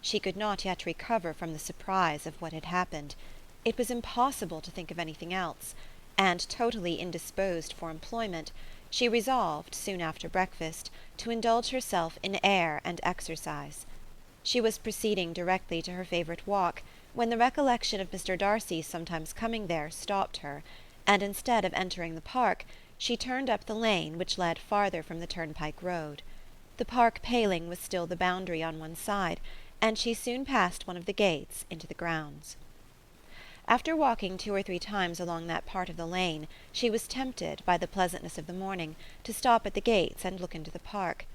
She could not yet recover from the surprise of what had happened. It was impossible to think of anything else, and totally indisposed for employment, she resolved, soon after breakfast, to indulge herself in air and exercise. She was proceeding directly to her favourite walk, when the recollection of Mr. Darcy's sometimes coming there stopped her, and instead of entering the park, she turned up the lane which led farther from the turnpike road. The park paling was still the boundary on one side, and she soon passed one of the gates into the grounds. After walking 2 or 3 times along that part of the lane, she was tempted, by the pleasantness of the morning, to stop at the gates and look into the park.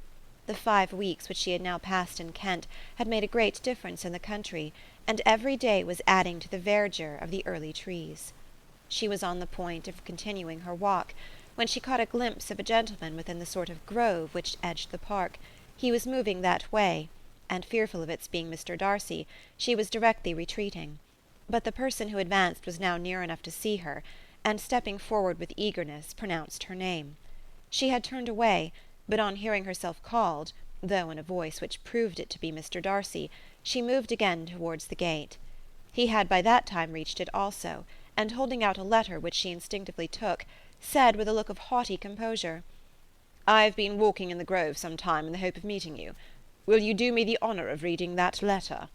The 5 weeks which she had now passed in Kent had made a great difference in the country, and every day was adding to the verdure of the early trees. She was on the point of continuing her walk, when she caught a glimpse of a gentleman within the sort of grove which edged the park. He was moving that way, and fearful of its being Mr. Darcy, she was directly retreating. But the person who advanced was now near enough to see her, and stepping forward with eagerness, pronounced her name. She had turned away, but on hearing herself called, though in a voice which proved it to be Mr. Darcy, she moved again towards the gate. He had by that time reached it also, and holding out a letter which she instinctively took, said with a look of haughty composure, "I have been walking in the grove some time in the hope of meeting you. Will you do me the honour of reading that letter?"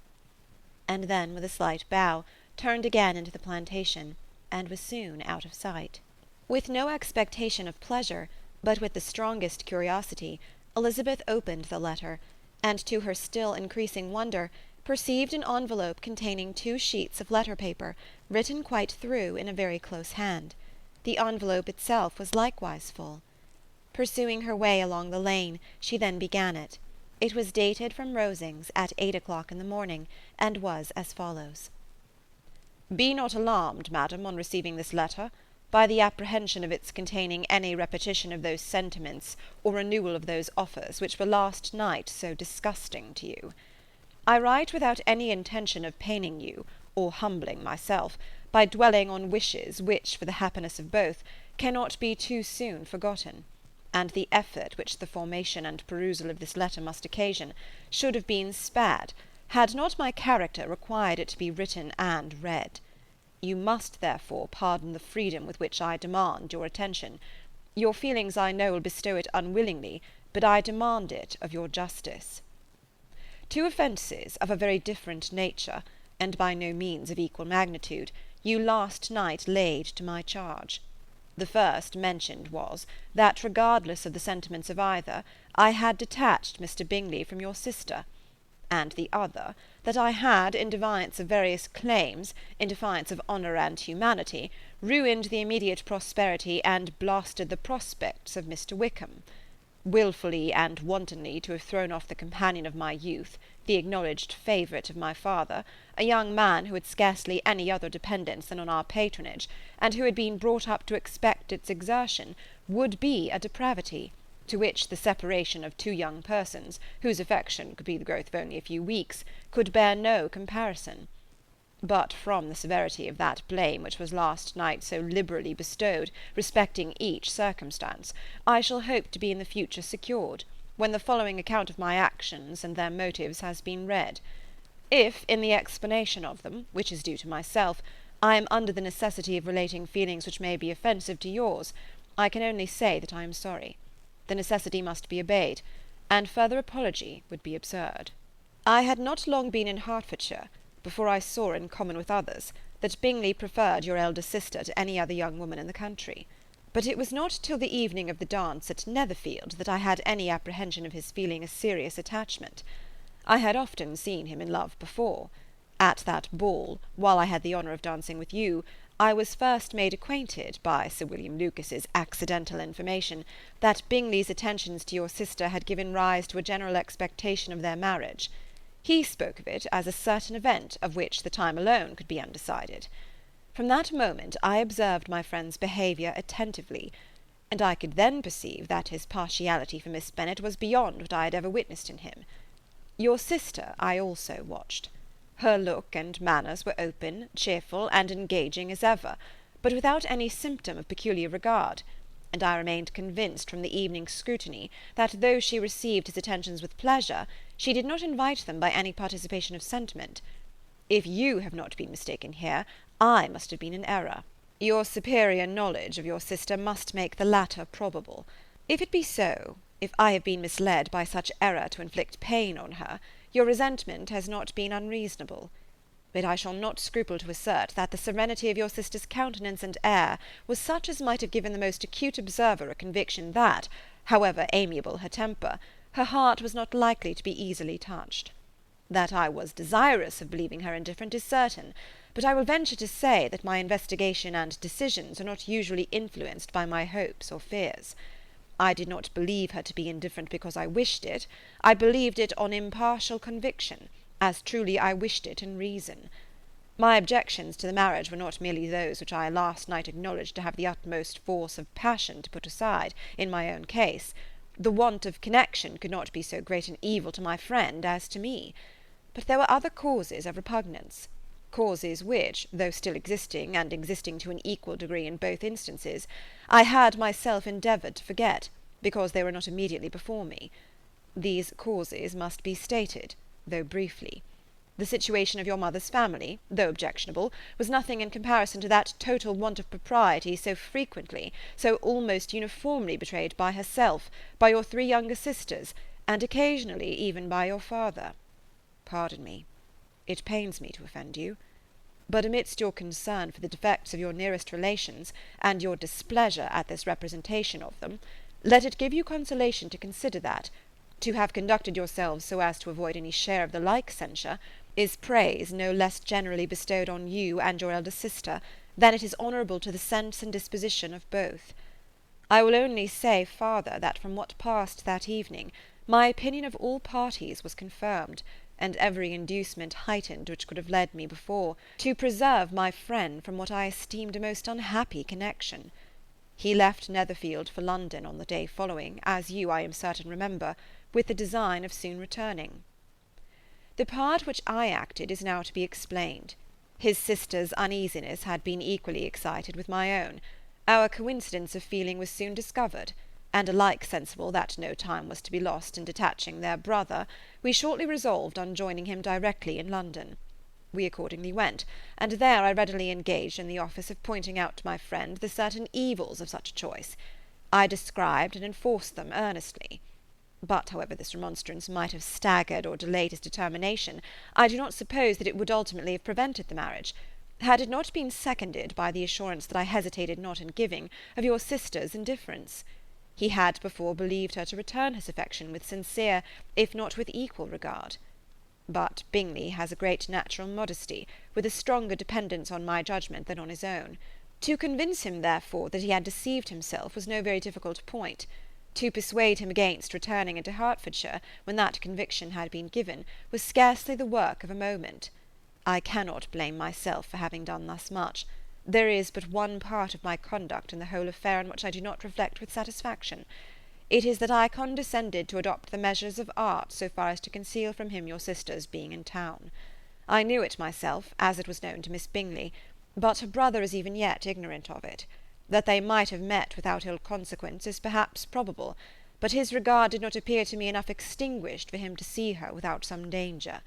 And then, with a slight bow, turned again into the plantation, and was soon out of sight. With no expectation of pleasure, but with the strongest curiosity, Elizabeth opened the letter, and to her still increasing wonder, perceived an envelope containing 2 sheets of letter paper, written quite through in a very close hand. The envelope itself was likewise full. Pursuing her way along the lane, she then began it. It was dated from Rosings at 8 o'clock in the morning, and was as follows. "Be not alarmed, madam, on receiving this letter, by the apprehension of its containing any repetition of those sentiments, or renewal of those offers, which were last night so disgusting to you. I write without any intention of paining you, or humbling myself, by dwelling on wishes which, for the happiness of both, cannot be too soon forgotten, and the effort which the formation and perusal of this letter must occasion should have been spared, had not my character required it to be written and read. You must, therefore, pardon the freedom with which I demand your attention. Your feelings, I know, will bestow it unwillingly, but I demand it of your justice. 2 offences of a very different nature, and by no means of equal magnitude, you last night laid to my charge. The first mentioned was, that regardless of the sentiments of either, I had detached Mr. Bingley from your sister; and the other, that I had, in defiance of various claims, in defiance of honour and humanity, ruined the immediate prosperity and blasted the prospects of Mr. Wickham. Wilfully and wantonly to have thrown off the companion of my youth, the acknowledged favourite of my father, a young man who had scarcely any other dependence than on our patronage, and who had been brought up to expect its exertion, would be a depravity, to which the separation of two young persons, whose affection could be the growth of only a few weeks, could bear no comparison. But from the severity of that blame which was last night so liberally bestowed, respecting each circumstance, I shall hope to be in the future secured, when the following account of my actions and their motives has been read. If, in the explanation of them, which is due to myself, I am under the necessity of relating feelings which may be offensive to yours, I can only say that I am sorry. The necessity must be obeyed, and further apology would be absurd. I had not long been in Hertfordshire before I saw, in common with others, that Bingley preferred your elder sister to any other young woman in the country. But it was not till the evening of the dance at Netherfield that I had any apprehension of his feeling a serious attachment. I had often seen him in love before. At that ball, while I had the honour of dancing with you, I was first made acquainted, by Sir William Lucas's accidental information, that Bingley's attentions to your sister had given rise to a general expectation of their marriage. He spoke of it as a certain event of which the time alone could be undecided. From that moment I observed my friend's behaviour attentively, and I could then perceive that his partiality for Miss Bennet was beyond what I had ever witnessed in him. Your sister I also watched. Her look and manners were open, cheerful, and engaging as ever, but without any symptom of peculiar regard, and I remained convinced from the evening's scrutiny that though she received his attentions with pleasure, she did not invite them by any participation of sentiment. If you have not been mistaken here, I must have been in error. Your superior knowledge of your sister must make the latter probable. If it be so, if I have been misled by such error to inflict pain on her, your resentment has not been unreasonable. But I shall not scruple to assert that the serenity of your sister's countenance and air was such as might have given the most acute observer a conviction that, however amiable her temper, her heart was not likely to be easily touched. That I was desirous of believing her indifferent is certain, but I will venture to say that my investigation and decisions are not usually influenced by my hopes or fears. I did not believe her to be indifferent because I wished it. I believed it on impartial conviction, as truly I wished it in reason. My objections to the marriage were not merely those which I last night acknowledged to have the utmost force of passion to put aside, in my own case. The want of connection could not be so great an evil to my friend as to me. But there were other causes of repugnance, causes which, though still existing, and existing to an equal degree in both instances, I had myself endeavoured to forget, because they were not immediately before me. These causes must be stated, though briefly. The situation of your mother's family, though objectionable, was nothing in comparison to that total want of propriety so frequently, so almost uniformly betrayed by herself, by your 3 younger sisters, and occasionally even by your father. Pardon me. It pains me to offend you. But amidst your concern for the defects of your nearest relations, and your displeasure at this representation of them, let it give you consolation to consider that, to have conducted yourselves so as to avoid any share of the like censure, is praise no less generally bestowed on you and your elder sister, than it is honourable to the sense and disposition of both. I will only say farther, that from what passed that evening, my opinion of all parties was confirmed, and every inducement heightened which could have led me before to preserve my friend from what I esteemed a most unhappy connection. He left Netherfield for London on the day following, as you, I am certain, remember, with the design of soon returning. The part which I acted is now to be explained. His sister's uneasiness had been equally excited with my own. Our coincidence of feeling was soon discovered, and alike sensible that no time was to be lost in detaching their brother, we shortly resolved on joining him directly in London. We accordingly went, and there I readily engaged in the office of pointing out to my friend the certain evils of such a choice. I described and enforced them earnestly. But however this remonstrance might have staggered or delayed his determination, I do not suppose that it would ultimately have prevented the marriage. had it not been seconded by the assurance that I hesitated not in giving, of your sister's indifference. He had before believed her to return his affection with sincere, if not with equal regard. But Bingley has a great natural modesty, with a stronger dependence on my judgment than on his own. To convince him, therefore, that he had deceived himself was no very difficult point. To persuade him against returning into Hertfordshire, when that conviction had been given, was scarcely the work of a moment. I cannot blame myself for having done thus much. There is but one part of my conduct in the whole affair on which I do not reflect with satisfaction. It is that I condescended to adopt the measures of art so far as to conceal from him your sister's being in town. I knew it myself, as it was known to Miss Bingley, but her brother is even yet ignorant of it. That they might have met without ill consequence is perhaps probable, but his regard did not appear to me enough extinguished for him to see her without some danger.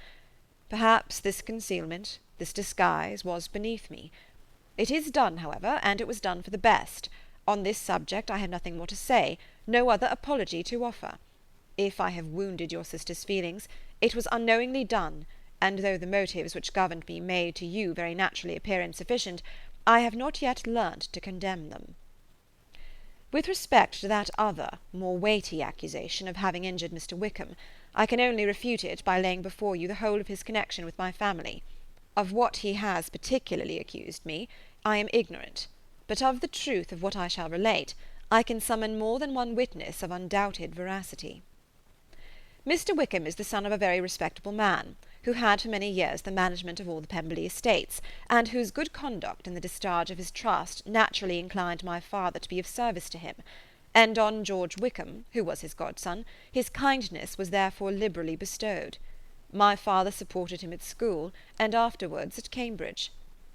Perhaps this concealment, this disguise, was beneath me. It is done, however, and it was done for the best. On this subject I have nothing more to say, no other apology to offer. If I have wounded your sister's feelings, it was unknowingly done, and though the motives which governed me may to you very naturally appear insufficient, I have not yet learnt to condemn them. With respect to that other, more weighty accusation of having injured Mr. Wickham, I can only refute it by laying before you the whole of his connection with my family. Of what he has particularly accused me, I am ignorant, but of the truth of what I shall relate, I can summon more than one witness of undoubted veracity. Mr. Wickham is the son of a very respectable man, who had for many years the management of all the Pemberley estates, and whose good conduct in the discharge of his trust naturally inclined my father to be of service to him, and on George Wickham, who was his godson, his kindness was therefore liberally bestowed. My father supported him at school, and afterwards at Cambridge.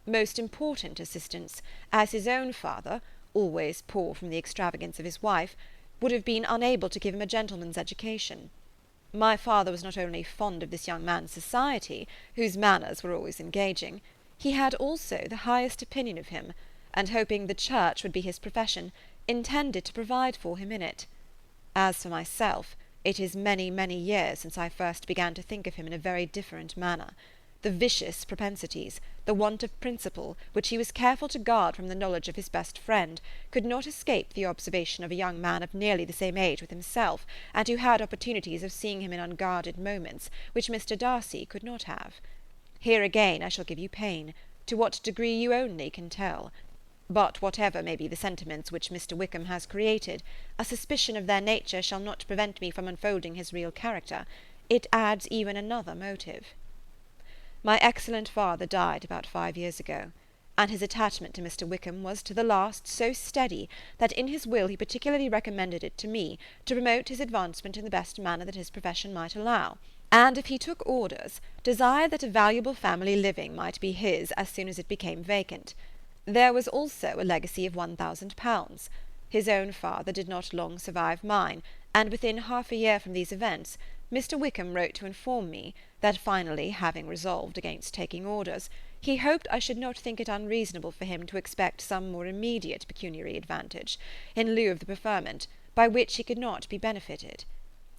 Most important assistance, as his own father, always poor from the extravagance of his wife, would have been unable to give him a gentleman's education. My father was not only fond of this young man's society, whose manners were always engaging, he had also the highest opinion of him, and hoping the church would be his profession, intended to provide for him in it. As for myself, it is many, many years since I first began to think of him in a very different manner. The vicious propensities, the want of principle, which he was careful to guard from the knowledge of his best friend, could not escape the observation of a young man of nearly the same age with himself, and who had opportunities of seeing him in unguarded moments, which Mr. Darcy could not have. Here again I shall give you pain, to what degree you only can tell. But whatever may be the sentiments which Mr. Wickham has created, a suspicion of their nature shall not prevent me from unfolding his real character. It adds even another motive. My excellent father died about 5 years ago, and his attachment to Mr. Wickham was to the last so steady that in his will he particularly recommended it to me to promote his advancement in the best manner that his profession might allow, and if he took orders, desired that a valuable family living might be his as soon as it became vacant. There was also a legacy of £1,000. His own father did not long survive mine, and within half a year from these events, Mr. Wickham wrote to inform me that finally, having resolved against taking orders, he hoped I should not think it unreasonable for him to expect some more immediate pecuniary advantage, in lieu of the preferment, by which he could not be benefited.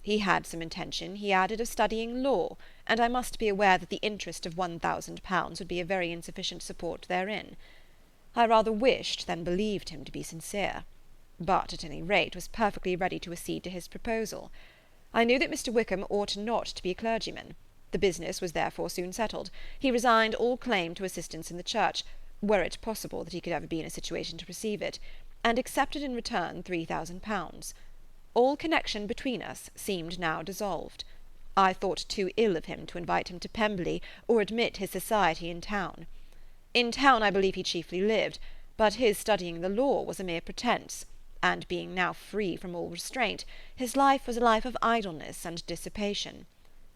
He had some intention, he added, of studying law, and I must be aware that the interest of £1,000 would be a very insufficient support therein. I rather wished than believed him to be sincere, but at any rate was perfectly ready to accede to his proposal. I knew that Mr. Wickham ought not to be a clergyman. The business was therefore soon settled. He resigned all claim to assistance in the church, were it possible that he could ever be in a situation to receive it, and accepted in return £3,000. All connection between us seemed now dissolved. I thought too ill of him to invite him to Pemberley or admit his society in town. In town I believe he chiefly lived, but his studying the law was a mere pretence, and being now free from all restraint, his life was a life of idleness and dissipation.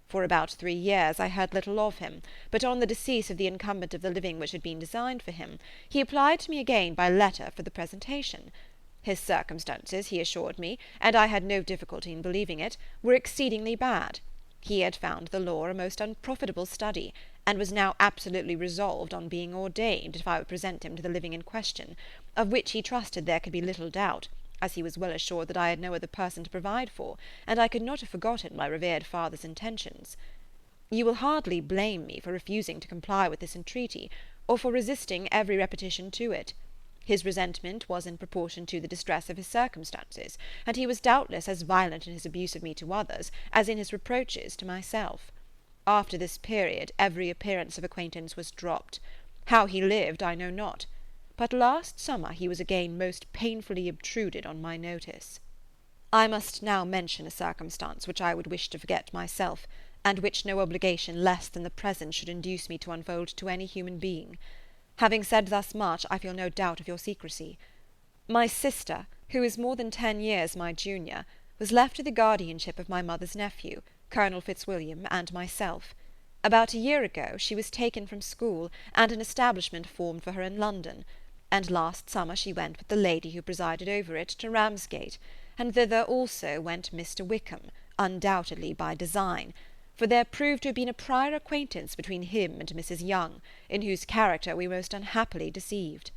For about 3 years I heard little of him, but on the decease of the incumbent of the living which had been designed for him, he applied to me again by letter for the presentation. His circumstances, he assured me, and I had no difficulty in believing it, were exceedingly bad. He had found the law a most unprofitable study, and was now absolutely resolved on being ordained if I would present him to the living in question, of which he trusted there could be little doubt, as he was well assured that I had no other person to provide for, and I could not have forgotten my revered father's intentions. You will hardly blame me for refusing to comply with this entreaty, or for resisting every repetition to it. His resentment was in proportion to the distress of his circumstances, and he was doubtless as violent in his abuse of me to others as in his reproaches to myself. After this period every appearance of acquaintance was dropped. How he lived I know not, but last summer he was again most painfully obtruded on my notice. I must now mention a circumstance which I would wish to forget myself, and which no obligation less than the present should induce me to unfold to any human being. Having said thus much, I feel no doubt of your secrecy. My sister, who is more than 10 years my junior, was left to the guardianship of my mother's nephew, Colonel Fitzwilliam, and myself. About a year ago she was taken from school, and an establishment formed for her in London, and last summer she went with the lady who presided over it to Ramsgate, and thither also went Mr. Wickham, undoubtedly by design, for there proved to have been a prior acquaintance between him and Mrs. Young, in whose character we most unhappily deceived,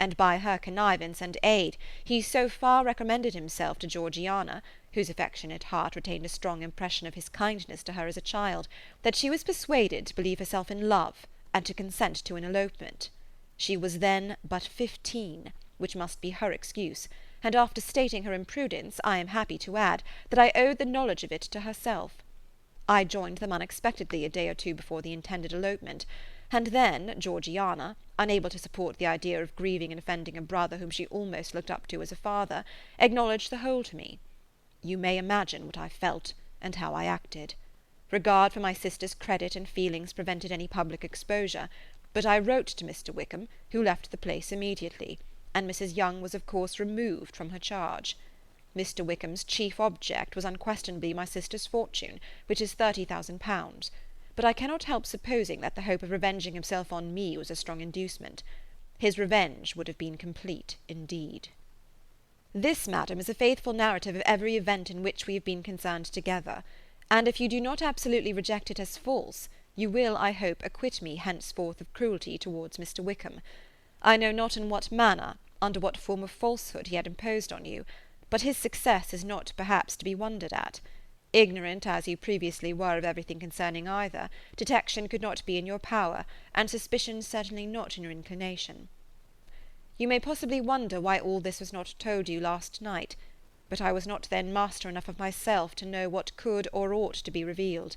and by her connivance and aid he so far recommended himself to Georgiana, whose affectionate heart retained a strong impression of his kindness to her as a child, that she was persuaded to believe herself in love, and to consent to an elopement. She was then but 15, which must be her excuse, and after stating her imprudence, I am happy to add that I owed the knowledge of it to herself. I joined them unexpectedly a day or two before the intended elopement, and then Georgiana, unable to support the idea of grieving and offending a brother whom she almost looked up to as a father, acknowledged the whole to me. You may imagine what I felt, and how I acted. Regard for my sister's credit and feelings prevented any public exposure, but I wrote to Mr. Wickham, who left the place immediately, and Mrs. Young was of course removed from her charge. Mr. Wickham's chief object was unquestionably my sister's fortune, which is £30,000, but I cannot help supposing that the hope of revenging himself on me was a strong inducement. His revenge would have been complete indeed. This, madam, is a faithful narrative of every event in which we have been concerned together, and if you do not absolutely reject it as false, you will, I hope, acquit me henceforth of cruelty towards Mr. Wickham. I know not in what manner, under what form of falsehood he had imposed on you, but his success is not perhaps to be wondered at. Ignorant as you previously were of everything concerning either, detection could not be in your power, and suspicion certainly not in your inclination. You may possibly wonder why all this was not told you last night, but I was not then master enough of myself to know what could or ought to be revealed.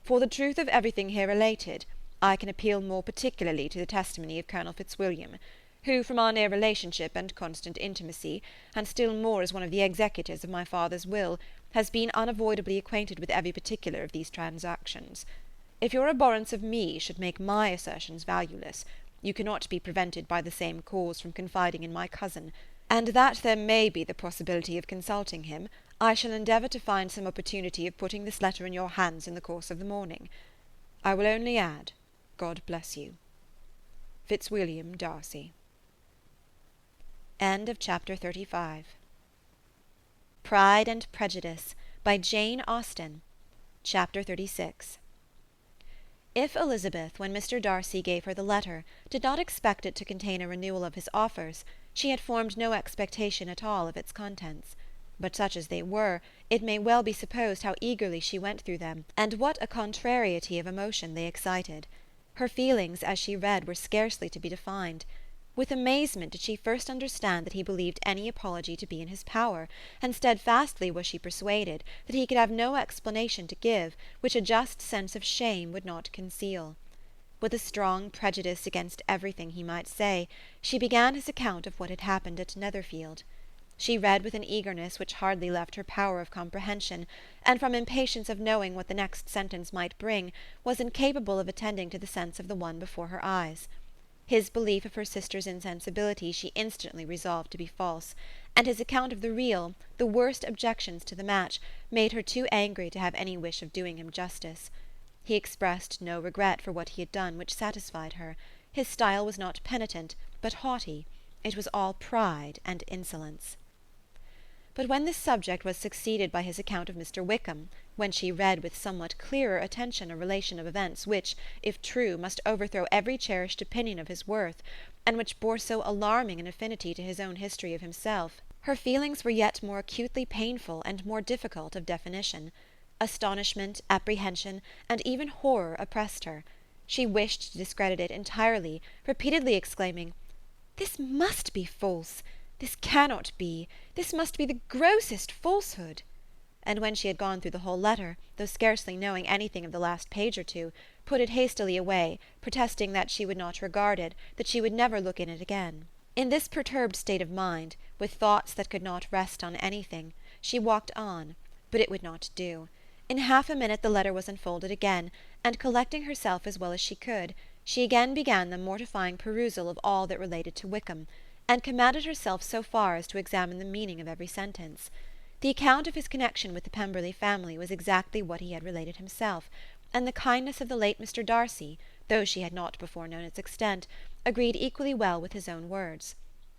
For the truth of everything here related, I can appeal more particularly to the testimony of Colonel Fitzwilliam, who, from our near relationship and constant intimacy, and still more as one of the executors of my father's will, has been unavoidably acquainted with every particular of these transactions. If your abhorrence of me should make my assertions valueless, you cannot be prevented by the same cause from confiding in my cousin, and that there may be the possibility of consulting him, I shall endeavour to find some opportunity of putting this letter in your hands in the course of the morning. I will only add, God bless you. Fitzwilliam Darcy. End of chapter 35. Pride and Prejudice by Jane Austen. Chapter 36. If Elizabeth, when Mr. Darcy gave her the letter, did not expect it to contain a renewal of his offers, she had formed no expectation at all of its contents. But such as they were, it may well be supposed how eagerly she went through them, and what a contrariety of emotion they excited. Her feelings, as she read, were scarcely to be defined. With amazement did she first understand that he believed any apology to be in his power, and steadfastly was she persuaded that he could have no explanation to give which a just sense of shame would not conceal. With a strong prejudice against everything he might say, she began his account of what had happened at Netherfield. She read with an eagerness which hardly left her power of comprehension, and from impatience of knowing what the next sentence might bring, was incapable of attending to the sense of the one before her eyes. His belief of her sister's insensibility she instantly resolved to be false, and his account of the real, the worst objections to the match, made her too angry to have any wish of doing him justice. He expressed no regret for what he had done which satisfied her. His style was not penitent, but haughty. It was all pride and insolence. But when this subject was succeeded by his account of Mr. Wickham, when she read with somewhat clearer attention a relation of events which, if true, must overthrow every cherished opinion of his worth, and which bore so alarming an affinity to his own history of himself, her feelings were yet more acutely painful and more difficult of definition. Astonishment, apprehension, and even horror oppressed her. She wished to discredit it entirely, repeatedly exclaiming, "This must be false! This cannot be! This must be the grossest falsehood!" And when she had gone through the whole letter, though scarcely knowing anything of the last page or two, put it hastily away, protesting that she would not regard it, that she would never look in it again. In this perturbed state of mind, with thoughts that could not rest on anything, she walked on, but it would not do. In half a minute the letter was unfolded again, and collecting herself as well as she could, she again began the mortifying perusal of all that related to Wickham, and commanded herself so far as to examine the meaning of every sentence. The account of his connection with the Pemberley family was exactly what he had related himself, and the kindness of the late Mr. Darcy, though she had not before known its extent, agreed equally well with his own words.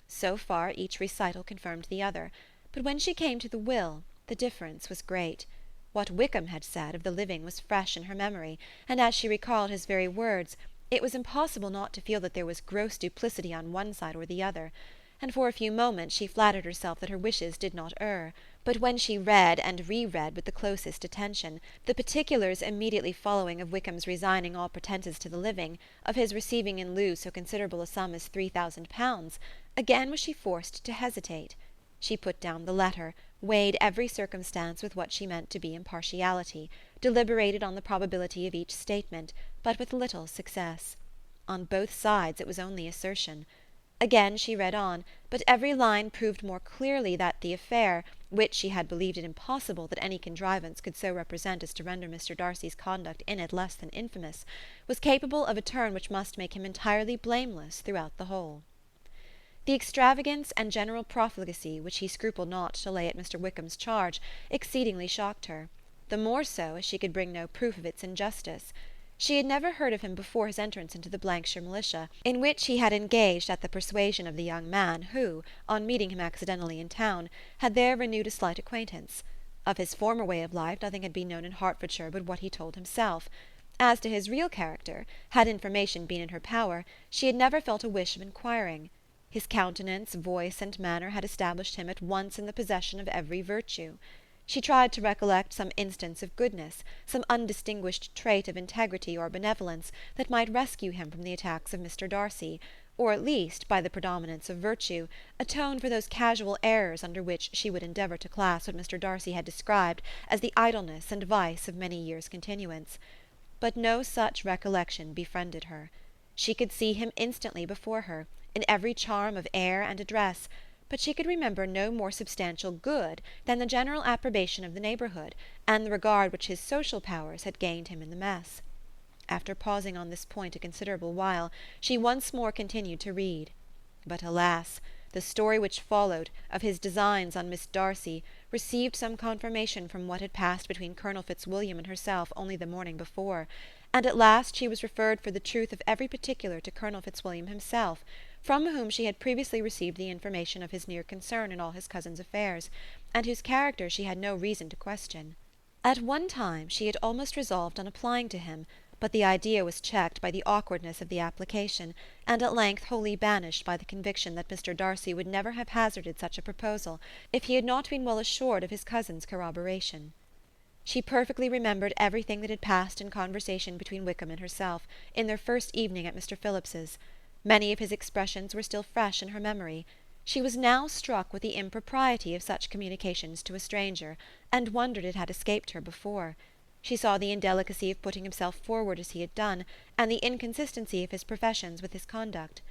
So far each recital confirmed the other, but when she came to the will, the difference was great. What Wickham had said of the living was fresh in her memory, and as she recalled his very words, it was impossible not to feel that there was gross duplicity on one side or the other, and for a few moments she flattered herself that her wishes did not err. But when she read and re-read with the closest attention the particulars immediately following of Wickham's resigning all pretences to the living, of his receiving in lieu so considerable a sum as £3,000, again was she forced to hesitate. She put down the letter, weighed every circumstance with what she meant to be impartiality, deliberated on the probability of each statement, but with little success. On both sides it was only assertion. Again she read on, but every line proved more clearly that the affair, which she had believed it impossible that any contrivance could so represent as to render Mr. Darcy's conduct in it less than infamous, was capable of a turn which must make him entirely blameless throughout the whole. The extravagance and general profligacy which he scrupled not to lay at Mr. Wickham's charge exceedingly shocked her, the more so as she could bring no proof of its injustice. She had never heard of him before his entrance into the Blankshire militia, in which he had engaged at the persuasion of the young man who, on meeting him accidentally in town, had there renewed a slight acquaintance. Of his former way of life nothing had been known in Hertfordshire but what he told himself. As to his real character, had information been in her power, she had never felt a wish of inquiring. His countenance, voice, and manner had established him at once in the possession of every virtue. She tried to recollect some instance of goodness, some undistinguished trait of integrity or benevolence, that might rescue him from the attacks of Mr. Darcy, or at least, by the predominance of virtue, atone for those casual errors under which she would endeavour to class what Mr. Darcy had described as the idleness and vice of many years' continuance. But no such recollection befriended her. She could see him instantly before her, in every charm of air and address, but she could remember no more substantial good than the general approbation of the neighbourhood, and the regard which his social powers had gained him in the mess. After pausing on this point a considerable while, she once more continued to read. But alas! the story which followed, of his designs on Miss Darcy, received some confirmation from what had passed between Colonel Fitzwilliam and herself only the morning before, and at last she was referred for the truth of every particular to Colonel Fitzwilliam himself, from whom she had previously received the information of his near concern in all his cousin's affairs, and whose character she had no reason to question. At one time she had almost resolved on applying to him, but the idea was checked by the awkwardness of the application, and at length wholly banished by the conviction that Mr. Darcy would never have hazarded such a proposal if he had not been well assured of his cousin's corroboration. She perfectly remembered everything that had passed in conversation between Wickham and herself, in their first evening at Mr. Phillips's. Many of his expressions were still fresh in her memory. She was now struck with the impropriety of such communications to a stranger, and wondered it had escaped her before. She saw the indelicacy of putting himself forward as he had done, and the inconsistency of his professions with his conduct.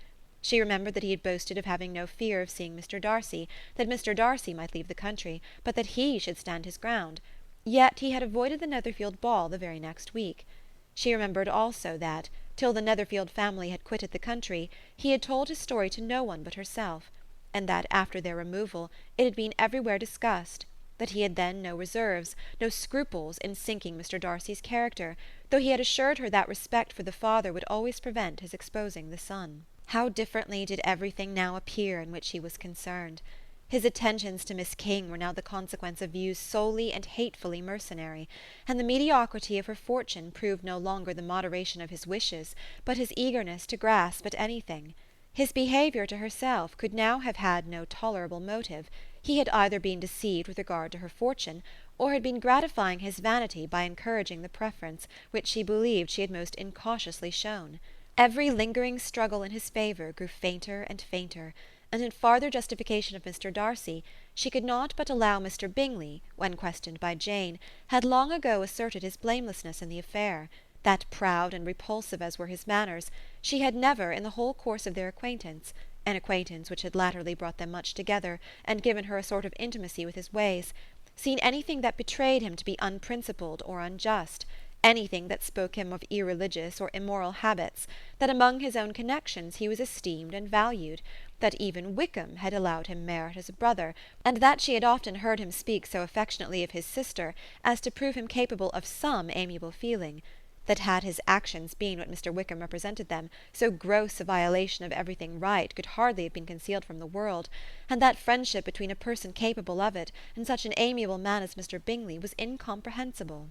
She remembered that he had boasted of having no fear of seeing Mr. Darcy, that Mr. Darcy might leave the country, but that he should stand his ground. Yet he had avoided the Netherfield ball the very next week. She remembered also that, till the Netherfield family had quitted the country, he had told his story to no one but herself, and that after their removal it had been everywhere discussed, that he had then no reserves, no scruples in sinking Mr. Darcy's character, though he had assured her that respect for the father would always prevent his exposing the son. How differently did everything now appear in which he was concerned! His attentions to Miss King were now the consequence of views solely and hatefully mercenary, and the mediocrity of her fortune proved no longer the moderation of his wishes, but his eagerness to grasp at anything. His behaviour to herself could now have had no tolerable motive. He had either been deceived with regard to her fortune, or had been gratifying his vanity by encouraging the preference which she believed she had most incautiously shown. Every lingering struggle in his favour grew fainter and fainter, and in farther justification of Mr. Darcy, she could not but allow Mr. Bingley, when questioned by Jane, had long ago asserted his blamelessness in the affair, that proud and repulsive as were his manners, she had never, in the whole course of their acquaintance, an acquaintance which had latterly brought them much together, and given her a sort of intimacy with his ways, seen anything that betrayed him to be unprincipled or unjust, anything that spoke him of irreligious or immoral habits, that among his own connections he was esteemed and valued, that even Wickham had allowed him merit as a brother, and that she had often heard him speak so affectionately of his sister as to prove him capable of some amiable feeling, that had his actions been what Mr. Wickham represented them, so gross a violation of everything right could hardly have been concealed from the world, and that friendship between a person capable of it and such an amiable man as Mr. Bingley was incomprehensible.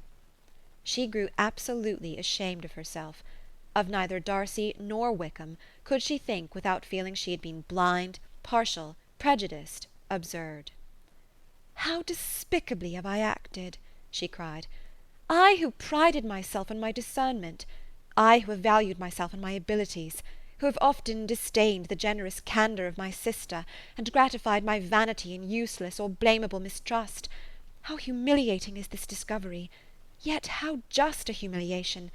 She grew absolutely ashamed of herself. Of neither Darcy nor Wickham could she think without feeling she had been blind, partial, prejudiced, absurd. "How despicably have I acted!" she cried. "I who prided myself on my discernment, I who have valued myself on my abilities, who have often disdained the generous candour of my sister, and gratified my vanity in useless or blamable mistrust. How humiliating is this discovery! Yet how just a humiliation!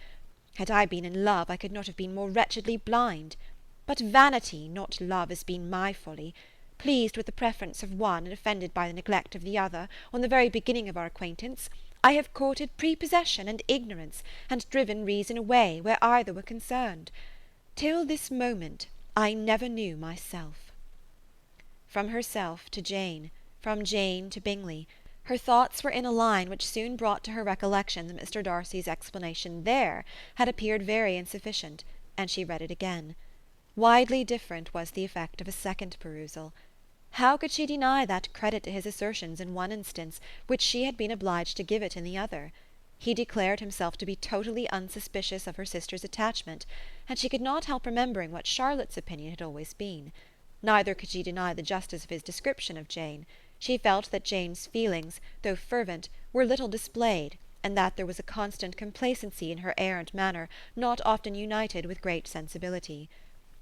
Had I been in love, I could not have been more wretchedly blind. But vanity, not love, has been my folly. Pleased with the preference of one, and offended by the neglect of the other, on the very beginning of our acquaintance, I have courted prepossession and ignorance, and driven reason away where either were concerned. Till this moment I never knew myself." From herself to Jane, from Jane to Bingley, her thoughts were in a line which soon brought to her recollection that Mr. Darcy's explanation there had appeared very insufficient, and she read it again. Widely different was the effect of a second perusal. How could she deny that credit to his assertions in one instance which she had been obliged to give it in the other? He declared himself to be totally unsuspicious of her sister's attachment, and she could not help remembering what Charlotte's opinion had always been. Neither could she deny the justice of his description of Jane. She felt that Jane's feelings, though fervent, were little displayed, and that there was a constant complacency in her air and manner not often united with great sensibility.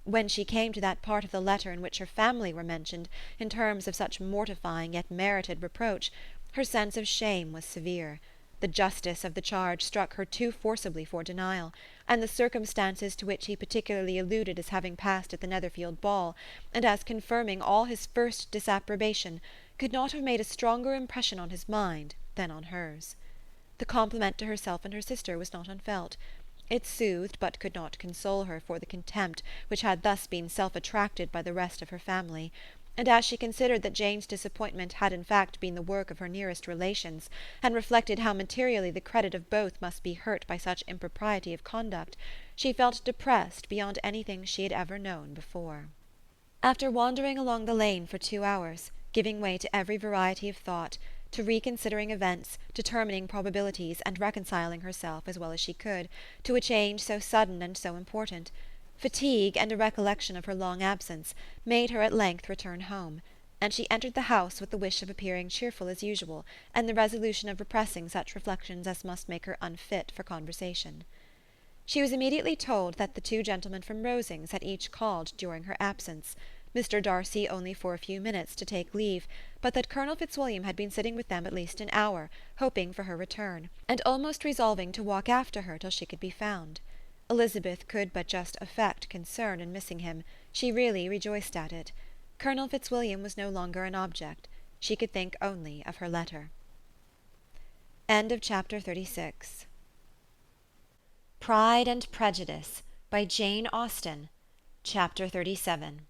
When she came to that part of the letter in which her family were mentioned in terms of such mortifying yet merited reproach, her sense of shame was severe. The justice of the charge struck her too forcibly for denial, and the circumstances to which he particularly alluded as having passed at the Netherfield ball, and as confirming all his first disapprobation, could not have made a stronger impression on his mind than on hers. The compliment to herself and her sister was not unfelt. It soothed but could not console her for the contempt which had thus been self-attracted by the rest of her family, and as she considered that Jane's disappointment had in fact been the work of her nearest relations, and reflected how materially the credit of both must be hurt by such impropriety of conduct, she felt depressed beyond anything she had ever known before. After wandering along the lane for 2 hours, giving way to every variety of thought, to reconsidering events, determining probabilities, and reconciling herself, as well as she could, to a change so sudden and so important, fatigue, and a recollection of her long absence, made her at length return home, and she entered the house with the wish of appearing cheerful as usual, and the resolution of repressing such reflections as must make her unfit for conversation. She was immediately told that the 2 gentlemen from Rosings had each called during her absence, Mr. Darcy only for a few minutes to take leave, but that Colonel Fitzwilliam had been sitting with them at least an hour, hoping for her return, and almost resolving to walk after her till she could be found. Elizabeth could but just affect concern in missing him. She really rejoiced at it. Colonel Fitzwilliam was no longer an object. She could think only of her letter. End of chapter 36. Pride and Prejudice by Jane Austen. Chapter 37.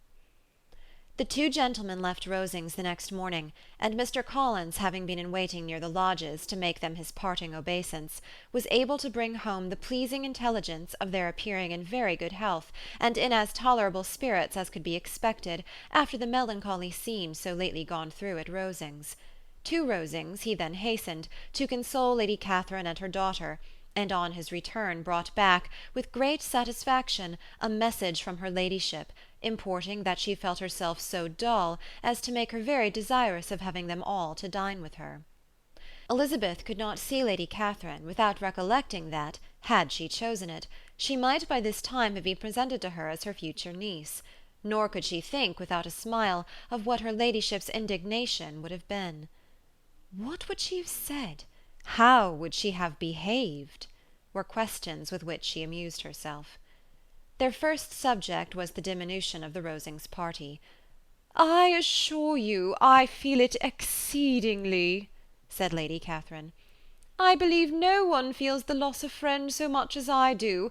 The 2 gentlemen left Rosings the next morning, and Mr. Collins, having been in waiting near the lodges to make them his parting obeisance, was able to bring home the pleasing intelligence of their appearing in very good health, and in as tolerable spirits as could be expected after the melancholy scene so lately gone through at Rosings. To Rosings he then hastened, to console Lady Catherine and her daughter, and on his return brought back, with great satisfaction, a message from her ladyship, importing that she felt herself so dull as to make her very desirous of having them all to dine with her. Elizabeth could not see Lady Catherine without recollecting that, had she chosen it, she might by this time have been presented to her as her future niece, nor could she think, without a smile, of what her ladyship's indignation would have been. What would she have said? How would she have behaved? Were questions with which she amused herself. Their first subject was the diminution of the Rosings party. "I assure you I feel it exceedingly," said Lady Catherine. "I believe no one feels the loss of friends so much as I do,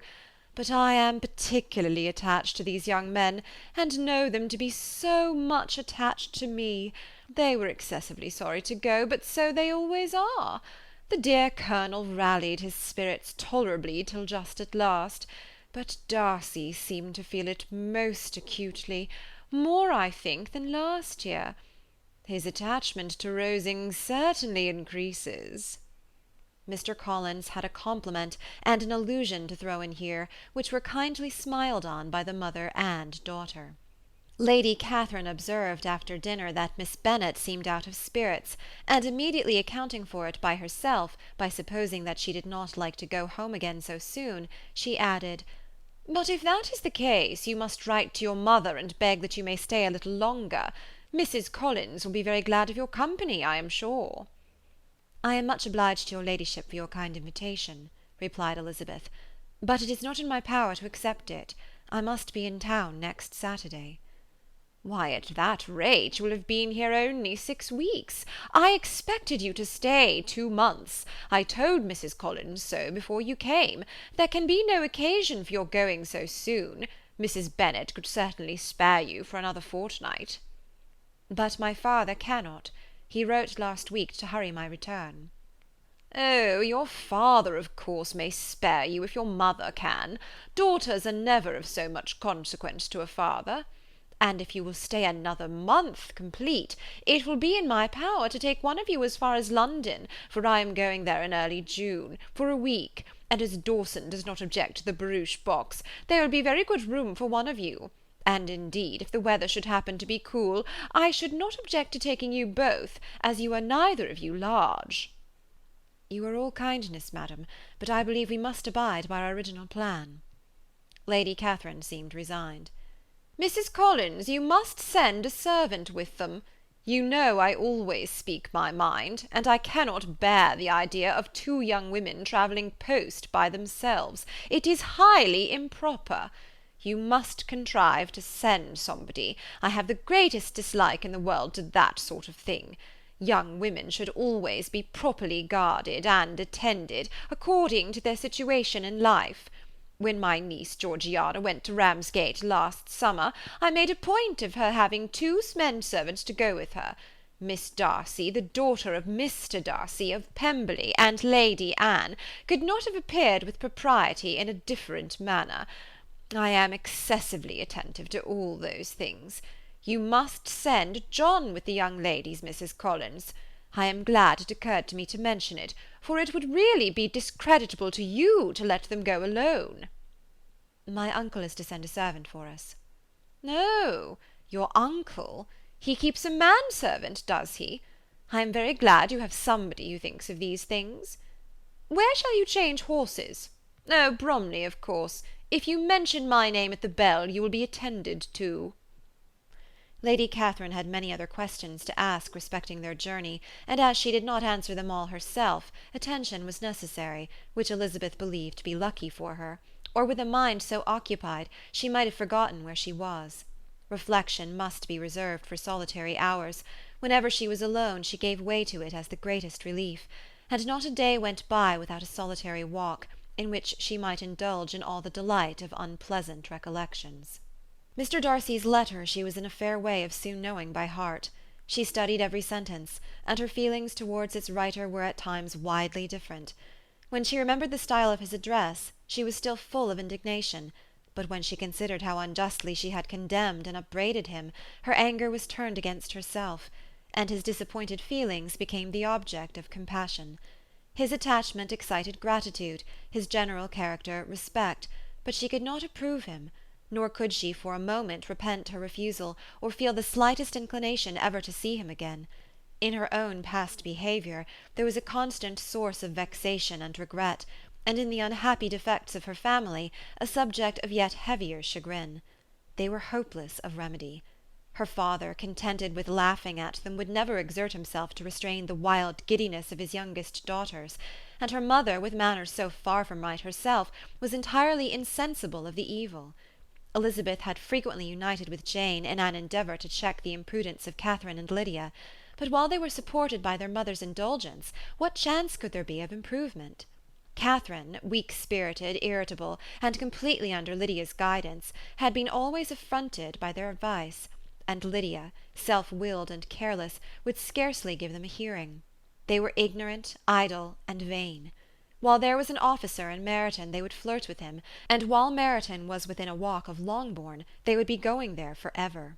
but I am particularly attached to these young men, and know them to be so much attached to me. They were excessively sorry to go, but so they always are. The dear Colonel rallied his spirits tolerably till just at last, but Darcy seemed to feel it most acutely, more, I think, than last year. His attachment to Rosings certainly increases." Mr. Collins had a compliment and an allusion to throw in here, which were kindly smiled on by the mother and daughter. Lady Catherine observed after dinner that Miss Bennet seemed out of spirits, and immediately accounting for it by herself, by supposing that she did not like to go home again so soon, she added, "But if that is the case, you must write to your mother and beg that you may stay a little longer. Mrs. Collins will be very glad of your company, I am sure." "I am much obliged to your ladyship for your kind invitation," replied Elizabeth, "but it is not in my power to accept it. I must be in town next Saturday." "Why, at that rate you will have been here only 6 weeks. I expected you to stay 2 months. I told Mrs. Collins so before you came. There can be no occasion for your going so soon. Mrs. Bennet could certainly spare you for another fortnight." "But my father cannot. He wrote last week to hurry my return." "Oh, your father, of course, may spare you if your mother can. Daughters are never of so much consequence to a father. And if you will stay another month complete, it will be in my power to take one of you as far as London, for I am going there in early June, for a week, and as Dawson does not object to the barouche box, there will be very good room for one of you. And indeed, if the weather should happen to be cool, I should not object to taking you both, as you are neither of you large." "You are all kindness, madam, but I believe we must abide by our original plan." Lady Catherine seemed resigned. "Mrs. Collins, you must send a servant with them. You know I always speak my mind, and I cannot bear the idea of 2 young women travelling post by themselves. It is highly improper. You must contrive to send somebody. I have the greatest dislike in the world to that sort of thing. Young women should always be properly guarded and attended, according to their situation in life. When my niece Georgiana went to Ramsgate last summer, I made a point of her having 2 men-servants to go with her. Miss Darcy, the daughter of Mr. Darcy of Pemberley, and Lady Anne, could not have appeared with propriety in a different manner. I am excessively attentive to all those things. You must send John with the young ladies, Mrs. Collins. I am glad it occurred to me to mention it, for it would really be discreditable to you to let them go alone." "My uncle is to send a servant for us." "Oh, your uncle? He keeps a manservant, does he? I am very glad you have somebody who thinks of these things. Where shall you change horses? Oh, Bromley, of course. If you mention my name at the bell, you will be attended to." Lady Catherine had many other questions to ask respecting their journey, and as she did not answer them all herself, attention was necessary, which Elizabeth believed to be lucky for her, or with a mind so occupied she might have forgotten where she was. Reflection must be reserved for solitary hours. Whenever she was alone she gave way to it as the greatest relief, and not a day went by without a solitary walk, in which she might indulge in all the delight of unpleasant recollections. Mr. Darcy's letter she was in a fair way of soon knowing by heart. She studied every sentence, and her feelings towards its writer were at times widely different. When she remembered the style of his address, she was still full of indignation, but when she considered how unjustly she had condemned and upbraided him, her anger was turned against herself, and his disappointed feelings became the object of compassion. His attachment excited gratitude, his general character respect, but she could not approve him, nor could she for a moment repent her refusal, or feel the slightest inclination ever to see him again. In her own past behaviour there was a constant source of vexation and regret, and in the unhappy defects of her family a subject of yet heavier chagrin. They were hopeless of remedy. Her father, contented with laughing at them, would never exert himself to restrain the wild giddiness of his youngest daughters, and her mother, with manners so far from right herself, was entirely insensible of the evil. Elizabeth had frequently united with Jane in an endeavour to check the imprudence of Catherine and Lydia, but while they were supported by their mother's indulgence, what chance could there be of improvement? Catherine, weak-spirited, irritable, and completely under Lydia's guidance, had been always affronted by their advice, and Lydia, self-willed and careless, would scarcely give them a hearing. They were ignorant, idle, and vain. While there was an officer in Meryton, they would flirt with him, and while Meryton was within a walk of Longbourn, they would be going there for ever.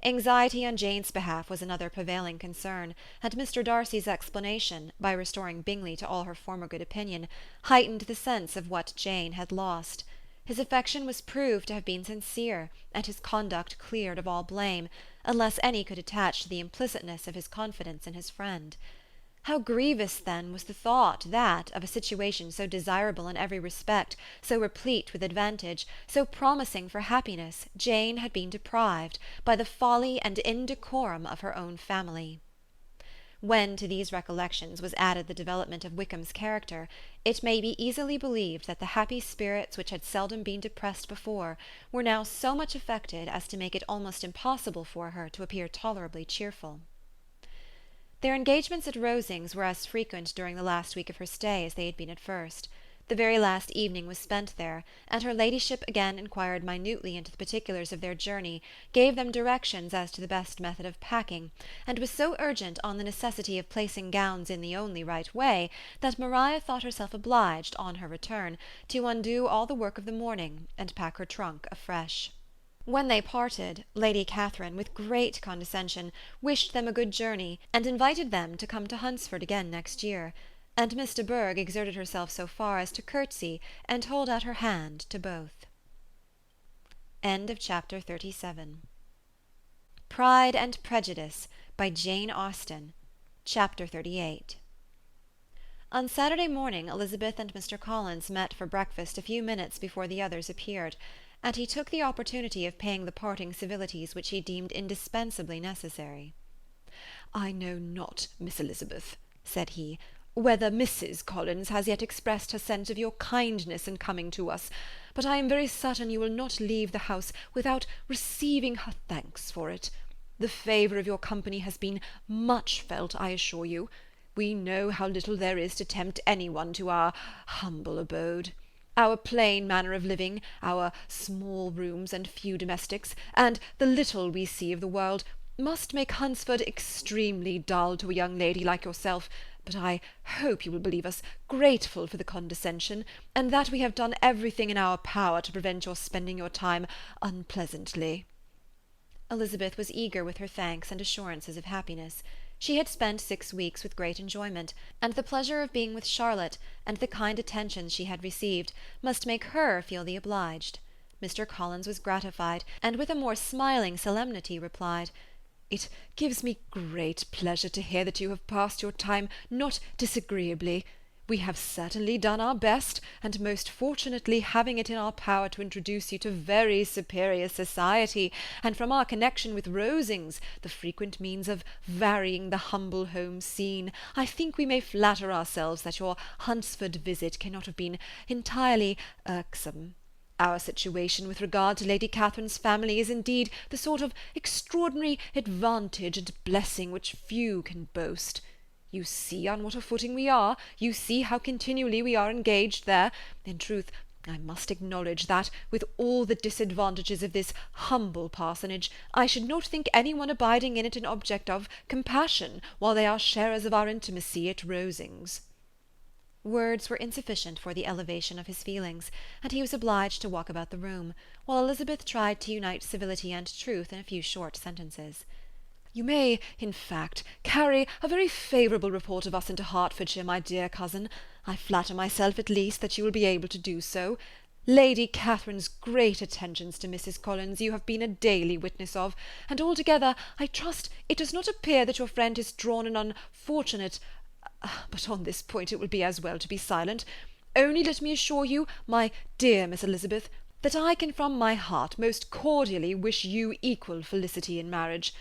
Anxiety on Jane's behalf was another prevailing concern, and Mr. Darcy's explanation, by restoring Bingley to all her former good opinion, heightened the sense of what Jane had lost. His affection was proved to have been sincere, and his conduct cleared of all blame, unless any could attach to the implicitness of his confidence in his friend. How grievous, then, was the thought that, of a situation so desirable in every respect, so replete with advantage, so promising for happiness, Jane had been deprived, by the folly and indecorum of her own family. When to these recollections was added the development of Wickham's character, it may be easily believed that the happy spirits which had seldom been depressed before were now so much affected as to make it almost impossible for her to appear tolerably cheerful. Their engagements at Rosings were as frequent during the last week of her stay as they had been at first. The very last evening was spent there, and her ladyship again inquired minutely into the particulars of their journey, gave them directions as to the best method of packing, and was so urgent on the necessity of placing gowns in the only right way, that Maria thought herself obliged, on her return, to undo all the work of the morning, and pack her trunk afresh. When they parted, Lady Catherine, with great condescension, wished them a good journey, and invited them to come to Hunsford again next year, and Miss de Bourgh exerted herself so far as to curtsy and hold out her hand to both. Chapter 37. Pride and Prejudice, by Jane Austen. Chapter 38. On Saturday morning Elizabeth and Mr. Collins met for breakfast a few minutes before the others appeared, and he took the opportunity of paying the parting civilities which he deemed indispensably necessary. "I know not, Miss Elizabeth," said he, "whether Mrs. Collins has yet expressed her sense of your kindness in coming to us, but I am very certain you will not leave the house without receiving her thanks for it. The favour of your company has been much felt, I assure you. We know how little there is to tempt anyone to our humble abode. Our plain manner of living, our small rooms and few domestics, and the little we see of the world, must make Hunsford extremely dull to a young lady like yourself, but I hope you will believe us grateful for the condescension, and that we have done everything in our power to prevent your spending your time unpleasantly." Elizabeth was eager with her thanks and assurances of happiness. She had spent 6 weeks with great enjoyment, and the pleasure of being with Charlotte, and the kind attentions she had received, must make her feel the obliged. Mr. Collins was gratified, and with a more smiling solemnity replied, "It gives me great pleasure to hear that you have passed your time not disagreeably. We have certainly done our best, and most fortunately having it in our power to introduce you to very superior society, and from our connection with Rosings, the frequent means of varying the humble home scene, I think we may flatter ourselves that your Hunsford visit cannot have been entirely irksome. Our situation with regard to Lady Catherine's family is indeed the sort of extraordinary advantage and blessing which few can boast. You see on what a footing we are, you see how continually we are engaged there. In truth, I must acknowledge that, with all the disadvantages of this humble parsonage, I should not think any one abiding in it an object of compassion, while they are sharers of our intimacy at Rosings." Words were insufficient for the elevation of his feelings, and he was obliged to walk about the room, while Elizabeth tried to unite civility and truth in a few short sentences. "You may, in fact, carry a very favourable report of us into Hertfordshire, my dear cousin. I flatter myself, at least, that you will be able to do so. Lady Catherine's great attentions to Mrs. Collins you have been a daily witness of, and altogether I trust it does not appear that your friend has drawn an unfortunate... But on this point it will be as well to be silent. Only let me assure you, my dear Miss Elizabeth, that I can from my heart most cordially wish you equal felicity in marriage.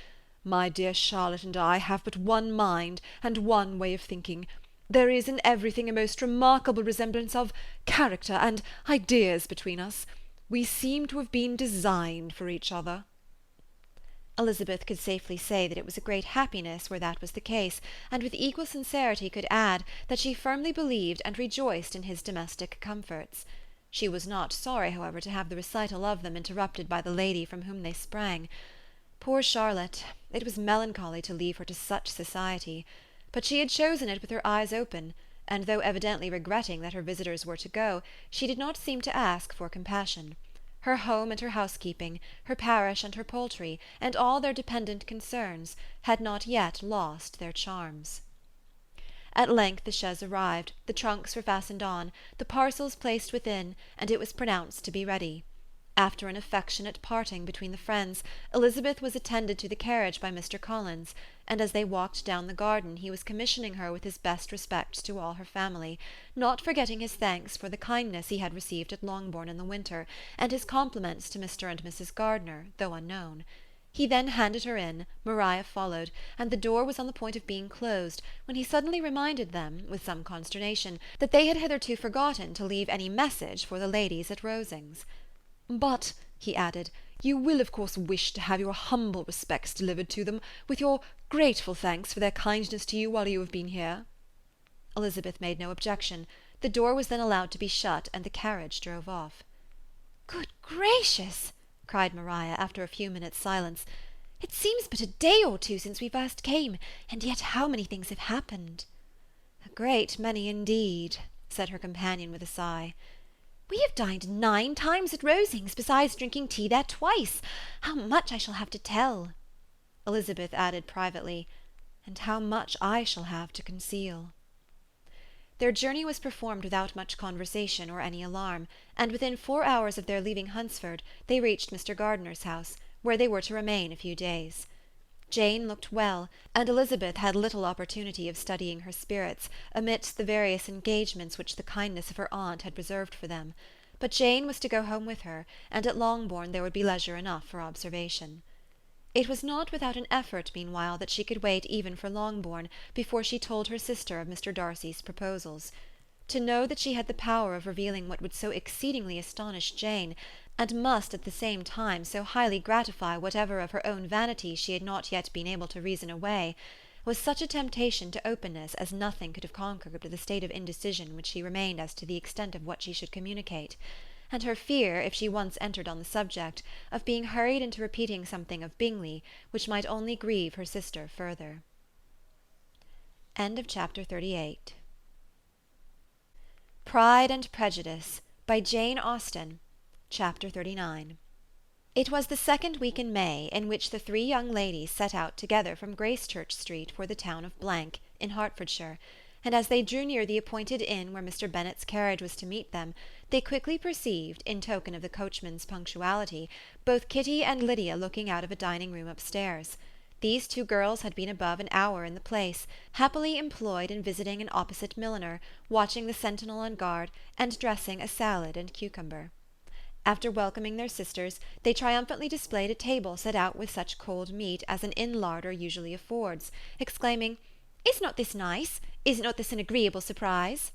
My dear Charlotte and I have but one mind and one way of thinking. There is in everything a most remarkable resemblance of character and ideas between us. We seem to have been designed for each other." Elizabeth could safely say that it was a great happiness where that was the case, and with equal sincerity could add that she firmly believed and rejoiced in his domestic comforts. She was not sorry, however, to have the recital of them interrupted by the lady from whom they sprang. Poor Charlotte! It was melancholy to leave her to such society. But she had chosen it with her eyes open, and though evidently regretting that her visitors were to go, she did not seem to ask for compassion. Her home and her housekeeping, her parish and her poultry, and all their dependent concerns, had not yet lost their charms. At length the chaise arrived, the trunks were fastened on, the parcels placed within, and it was pronounced to be ready. After an affectionate parting between the friends, Elizabeth was attended to the carriage by Mr. Collins, and as they walked down the garden he was commissioning her with his best respects to all her family, not forgetting his thanks for the kindness he had received at Longbourn in the winter, and his compliments to Mr. and Mrs. Gardiner, though unknown. He then handed her in, Maria followed, and the door was on the point of being closed, when he suddenly reminded them, with some consternation, that they had hitherto forgotten to leave any message for the ladies at Rosings. "But," he added, "you will of course wish to have your humble respects delivered to them, with your grateful thanks for their kindness to you while you have been here." Elizabeth made no objection. The door was then allowed to be shut, and the carriage drove off. "Good gracious!" cried Maria, after a few minutes' silence. "It seems but a day or two since we first came, and yet how many things have happened!" "A great many indeed," said her companion with a sigh. "We have dined 9 times at Rosings, besides drinking tea there twice. How much I shall have to tell!" Elizabeth added privately, "and how much I shall have to conceal." Their journey was performed without much conversation or any alarm, and within 4 hours of their leaving Hunsford they reached Mr. Gardiner's house, where they were to remain a few days. Jane looked well, and Elizabeth had little opportunity of studying her spirits, amidst the various engagements which the kindness of her aunt had reserved for them. But Jane was to go home with her, and at Longbourn there would be leisure enough for observation. It was not without an effort, meanwhile, that she could wait even for Longbourn before she told her sister of Mr. Darcy's proposals. To know that she had the power of revealing what would so exceedingly astonish Jane, and must at the same time so highly gratify whatever of her own vanity she had not yet been able to reason away, was such a temptation to openness as nothing could have conquered but the state of indecision which she remained as to the extent of what she should communicate, and her fear, if she once entered on the subject, of being hurried into repeating something of Bingley, which might only grieve her sister further. Chapter 38. Pride and Prejudice, by Jane Austen. Chapter 39. It was the second week in May, in which the 3 young ladies set out together from Gracechurch Street for the town of Blank, in Hertfordshire, and as they drew near the appointed inn where Mr. Bennet's carriage was to meet them, they quickly perceived, in token of the coachman's punctuality, both Kitty and Lydia looking out of a dining-room upstairs. These 2 girls had been above an hour in the place, happily employed in visiting an opposite milliner, watching the sentinel on guard, and dressing a salad and cucumber. After welcoming their sisters, they triumphantly displayed a table set out with such cold meat as an inn larder usually affords, exclaiming, "Is not this nice? Is not this an agreeable surprise?"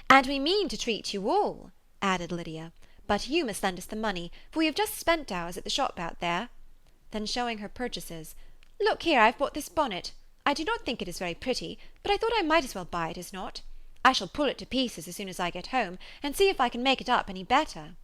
"And we mean to treat you all," added Lydia, "but you must lend us the money, for we have just spent ours at the shop out there." Then showing her purchases, "Look here, I have bought this bonnet. I do not think it is very pretty, but I thought I might as well buy it as not. I shall pull it to pieces as soon as I get home, and see if I can make it up any better."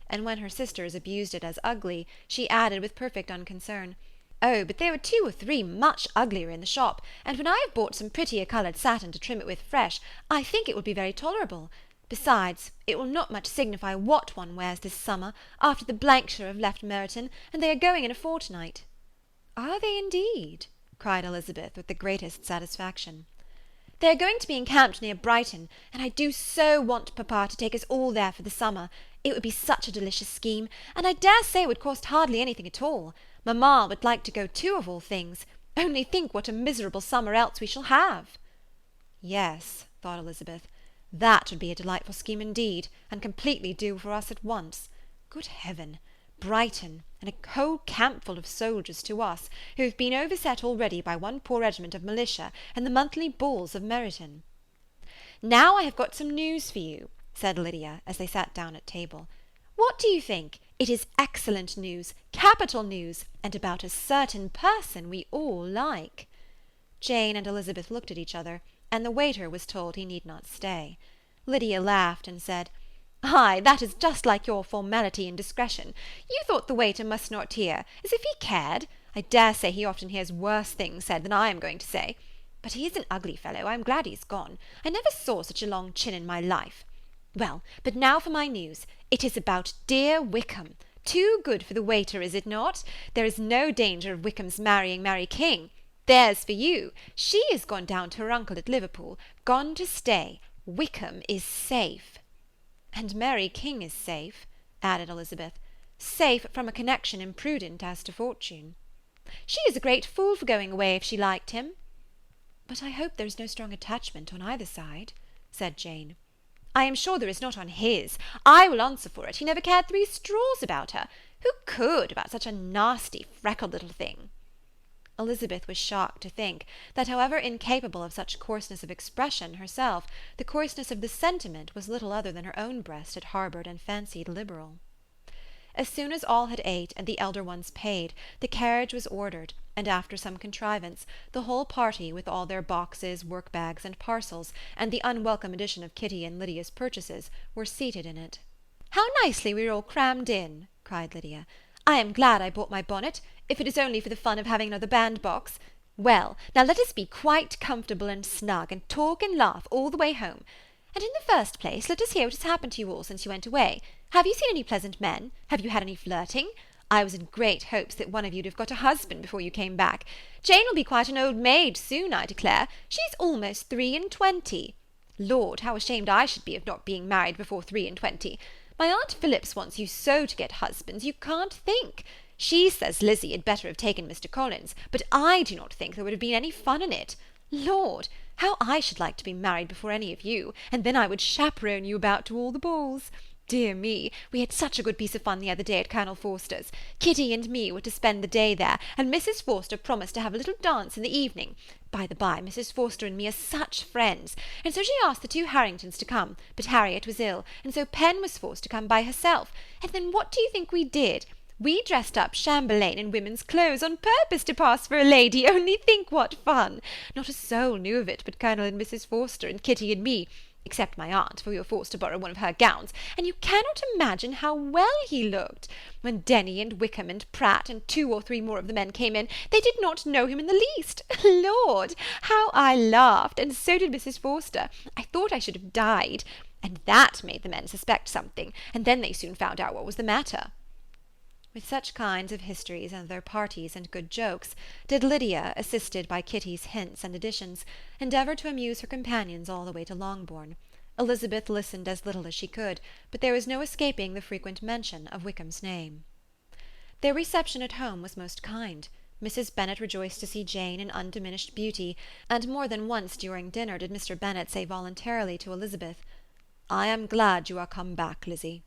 And when her sisters abused it as ugly, she added with perfect unconcern, "Oh, but there were 2 or 3 much uglier in the shop, and when I have bought some prettier coloured satin to trim it with fresh, I think it will be very tolerable. Besides, it will not much signify what one wears this summer, after the Blankshire have left Meryton, and they are going in a fortnight." "Are they indeed?" cried Elizabeth with the greatest satisfaction. They are going to be encamped near Brighton, and I do so want papa to take us all there for the summer. It would be such a delicious scheme, and I dare say it would cost hardly anything at all. Mamma would like to go too, of all things. Only think what a miserable summer else we shall have." Yes, thought Elizabeth, that would be a delightful scheme indeed, and completely do for us at once. Good heaven! Brighton, and a whole campful of soldiers to us, who have been overset already by one poor regiment of militia and the monthly balls of Meryton. "Now I have got some news for you," said Lydia, as they sat down at table. "What do you think? It is excellent news, capital news, and about a certain person we all like." Jane and Elizabeth looked at each other, and the waiter was told he need not stay. Lydia laughed and said, "Ay, that is just like your formality and discretion. You thought the waiter must not hear, as if he cared. I dare say he often hears worse things said than I am going to say. But he is an ugly fellow. I am glad he's gone. I never saw such a long chin in my life. Well, but now for my news. It is about dear Wickham. Too good for the waiter, is it not? There is no danger of Wickham's marrying Mary King. There's for you. She is gone down to her uncle at Liverpool, gone to stay. Wickham is safe." "And Mary King is safe," added Elizabeth, "safe from a connection imprudent as to fortune." "She is a great fool for going away if she liked him." "But I hope there is no strong attachment on either side," said Jane. "I am sure there is not on his. I will answer for it. He never cared 3 straws about her. Who could, about such a nasty, freckled little thing?" Elizabeth was shocked to think that, however incapable of such coarseness of expression herself, the coarseness of the sentiment was little other than her own breast had harboured and fancied liberal. As soon as all had ate and the elder ones paid, the carriage was ordered, and after some contrivance, the whole party, with all their boxes, work-bags, and parcels, and the unwelcome addition of Kitty and Lydia's purchases, were seated in it. "How nicely we are all crammed in!" cried Lydia. "I am glad I bought my bonnet, if it is only for the fun of having another bandbox. Well, now let us be quite comfortable and snug, and talk and laugh all the way home. And in the first place, let us hear what has happened to you all since you went away. Have you seen any pleasant men? Have you had any flirting? I was in great hopes that one of you'd have got a husband before you came back. Jane will be quite an old maid soon, I declare. She's almost 23. Lord, how ashamed I should be of not being married before 23. My Aunt Phillips wants you so to get husbands, you can't think. She says Lizzie had better have taken Mr. Collins, but I do not think there would have been any fun in it. Lord, how I should like to be married before any of you, and then I would chaperone you about to all the balls. Dear me, we had such a good piece of fun the other day at Colonel Forster's. Kitty and me were to spend the day there, and Mrs. Forster promised to have a little dance in the evening. By the by, Mrs. Forster and me are such friends, and so she asked the 2 Harringtons to come, but Harriet was ill, and so Pen was forced to come by herself. And then what do you think we did? We dressed up Chamberlain in women's clothes on purpose to pass for a lady. Only think what fun! Not a soul knew of it but Colonel and Mrs. Forster and Kitty and me, except my aunt, for we were forced to borrow one of her gowns, and you cannot imagine how well he looked. When Denny and Wickham and Pratt and 2 or 3 more of the men came in, they did not know him in the least. Lord, how I laughed, and so did Mrs. Forster. I thought I should have died. And that made the men suspect something, and then they soon found out what was the matter. With such kinds of histories and their parties and good jokes did Lydia, assisted by Kitty's hints and additions, endeavour to amuse her companions all the way to Longbourn. Elizabeth listened as little as she could, but there was no escaping the frequent mention of Wickham's name. Their reception at home was most kind. Mrs. Bennet rejoiced to see Jane in undiminished beauty, and more than once during dinner did Mr. Bennet say voluntarily to Elizabeth, "I am glad you are come back, Lizzie."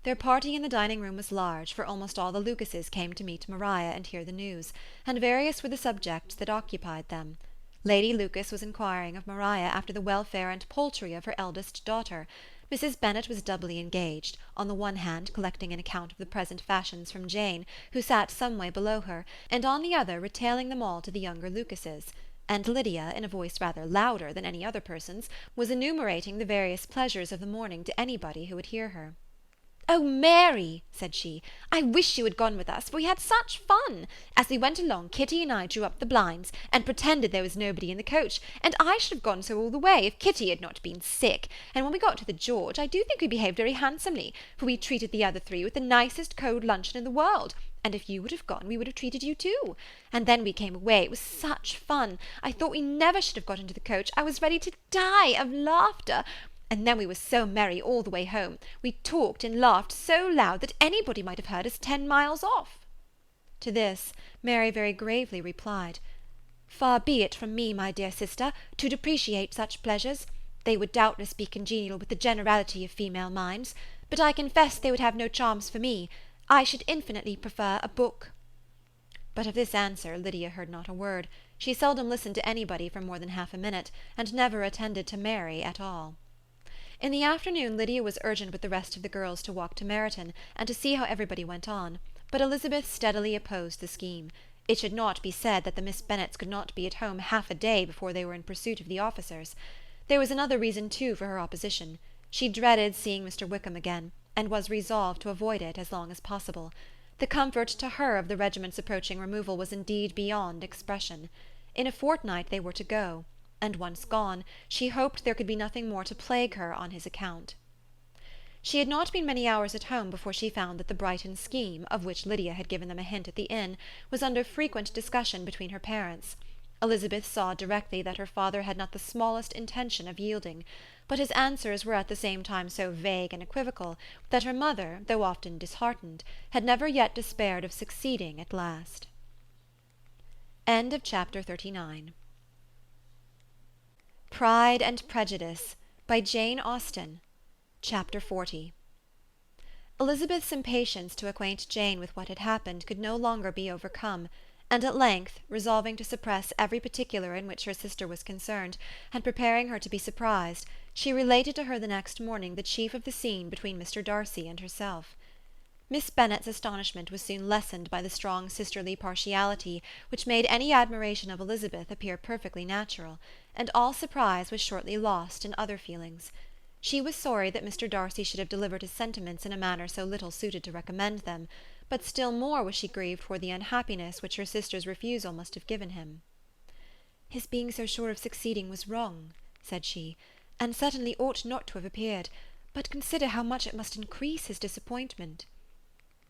Their party in the dining-room was large, for almost all the Lucases came to meet Maria and hear the news, and various were the subjects that occupied them. Lady Lucas was inquiring of Maria after the welfare and poultry of her eldest daughter. Mrs. Bennet was doubly engaged, on the one hand collecting an account of the present fashions from Jane, who sat some way below her, and on the other retailing them all to the younger Lucases, and Lydia, in a voice rather louder than any other person's, was enumerating the various pleasures of the morning to anybody who would hear her. "Oh, Mary," said she, "I wish you had gone with us, for we had such fun. As we went along, Kitty and I drew up the blinds, and pretended there was nobody in the coach, and I should have gone so all the way, if Kitty had not been sick, and when we got to the George, I do think we behaved very handsomely, for we treated the other 3 with the nicest cold luncheon in the world, And if you would have gone, we would have treated you too. And then we came away. It was such fun. I thought we never should have got into the coach. I was ready to die of laughter. And then we were so merry all the way home. We talked and laughed so loud that anybody might have heard us 10 miles off." To this, Mary very gravely replied, "Far be it from me, my dear sister, to depreciate such pleasures. They would doubtless be congenial with the generality of female minds, but I confess they would have no charms for me. I should infinitely prefer a book." But of this answer Lydia heard not a word. She seldom listened to anybody for more than half a minute, and never attended to Mary at all. In the afternoon Lydia was urgent with the rest of the girls to walk to Meryton, and to see how everybody went on, but Elizabeth steadily opposed the scheme. It should not be said that the Miss Bennets could not be at home half a day before they were in pursuit of the officers. There was another reason, too, for her opposition. She dreaded seeing Mr. Wickham again, and was resolved to avoid it as long as possible. The comfort to her of the regiment's approaching removal was indeed beyond expression. In a fortnight they were to go, and once gone, she hoped there could be nothing more to plague her on his account. She had not been many hours at home before she found that the Brighton scheme, of which Lydia had given them a hint at the inn, was under frequent discussion between her parents. Elizabeth saw directly that her father had not the smallest intention of yielding, but his answers were at the same time so vague and equivocal that her mother, though often disheartened, had never yet despaired of succeeding at last. Chapter 39. Pride and Prejudice, by Jane Austen. Chapter 40. Elizabeth's impatience to acquaint Jane with what had happened could no longer be overcome, and at length, resolving to suppress every particular in which her sister was concerned, and preparing her to be surprised, she related to her the next morning the chief of the scene between Mr. Darcy and herself. Miss Bennet's astonishment was soon lessened by the strong sisterly partiality which made any admiration of Elizabeth appear perfectly natural, and all surprise was shortly lost in other feelings. She was sorry that Mr. Darcy should have delivered his sentiments in a manner so little suited to recommend them, but still more was she grieved for the unhappiness which her sister's refusal must have given him. "His being so sure of succeeding was wrong," said she, "and certainly ought not to have appeared, but consider how much it must increase his disappointment."